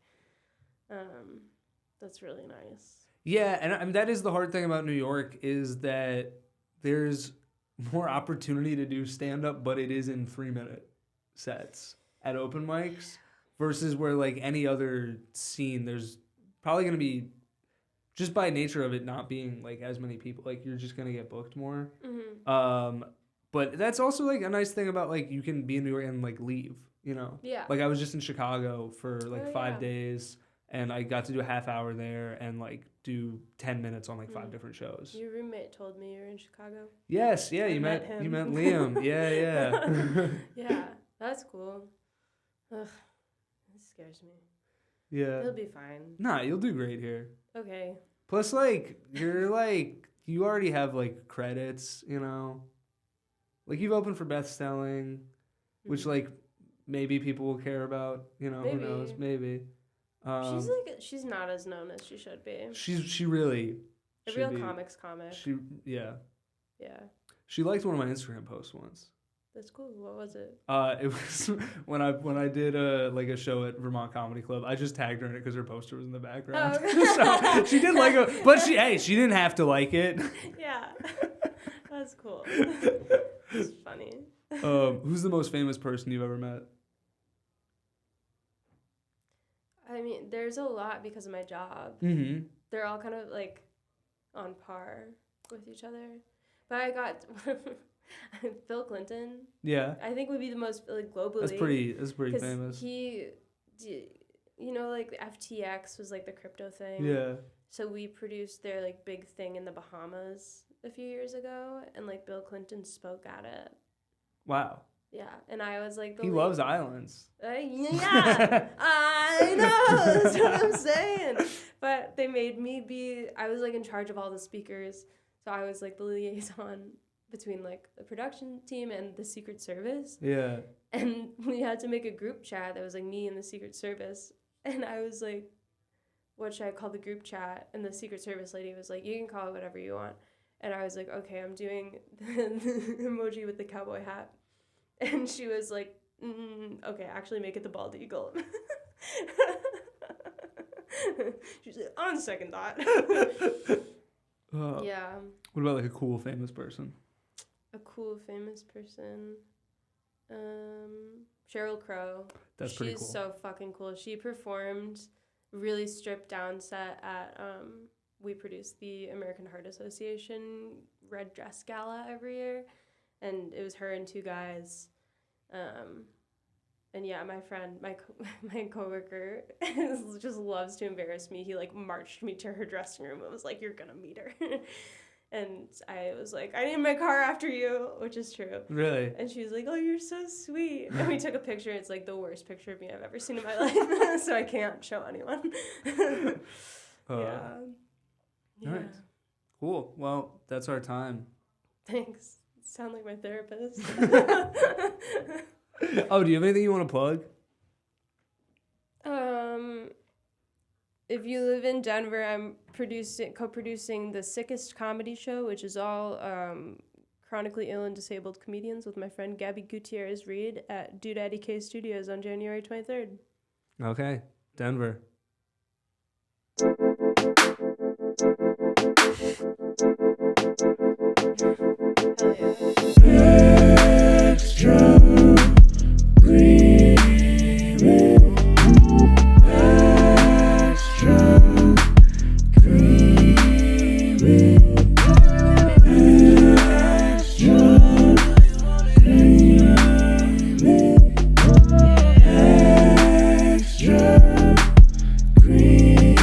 That's really nice. Yeah, and I mean, that is the hard thing about New York, is that there's more opportunity to do stand-up, but it is in 3-minute sets at open mics versus where like any other scene, there's probably going to be, just by nature of it not being like as many people, like you're just gonna get booked more. But that's also like a nice thing about like you can be in New York and like leave, you know. Yeah. Like I was just in Chicago for like 5 days, and I got to do a half hour there and like do 10 minutes on like 5 different shows. Your roommate told me you were in Chicago. Yes. Yeah. You met Liam. Yeah. Yeah. That's cool. Ugh. It scares me. Yeah. He'll be fine. Nah, you'll do great here. Okay. Plus, like, you're like, you already have like credits, you know? Like, you've opened for Beth Stelling, which, like, maybe people will care about, you know? Maybe. Who knows? Maybe. She's not as known as she should be. She really. A real comics comic. Yeah. Yeah. She liked one of my Instagram posts once. That's cool. What was it? It was when I did like a show at Vermont Comedy Club. I just tagged her in it because her poster was in the background. So she did like it, but she didn't have to like it. Yeah, that's cool. It's funny. Who's the most famous person you've ever met? I mean, there's a lot because of my job. They're all kind of like on par with each other, but I got. Bill Clinton. Yeah. I think would be the most like globally. That's pretty famous. He, you know, like FTX was like the crypto thing. Yeah. So we produced their like big thing in the Bahamas a few years ago, and like Bill Clinton spoke at it. Wow. Yeah, and I was like, He loves islands. Yeah, I know. That's what I'm saying. But they made me I was like in charge of all the speakers. So I was like the liaison between like the production team and the Secret Service. Yeah. And we had to make a group chat that was like me and the Secret Service. And I was like, what should I call the group chat? And the Secret Service lady was like, you can call it whatever you want. And I was like, okay, I'm doing the emoji with the cowboy hat. And she was like, okay, actually make it the bald eagle. She's like, on second thought. Yeah. What about like a cool famous person? A cool famous person. Sheryl Crow. That's pretty cool. She's so fucking cool. She performed really stripped down set at we produce the American Heart Association Red Dress Gala every year, and it was her and two guys. And yeah, my friend, my coworker just loves to embarrass me. He like marched me to her dressing room and was like, "You're gonna meet her." And I was like, "I named my car after you," which is true. Really? And she was like, "Oh, you're so sweet." And we took a picture. It's like the worst picture of me I've ever seen in my life, so I can't show anyone. Yeah. Nice. Cool. Well, that's our time. Thanks. You sound like my therapist. Oh, do you have anything you want to plug? If you live in Denver, I'm co-producing the Sickest Comedy Show, which is all chronically ill and disabled comedians with my friend Gabby Gutierrez-Reed at Doodaddy K Studios on January 23rd. Okay, Denver. Extra creamy. Extra creamy. Extra creamy. Extra creamy.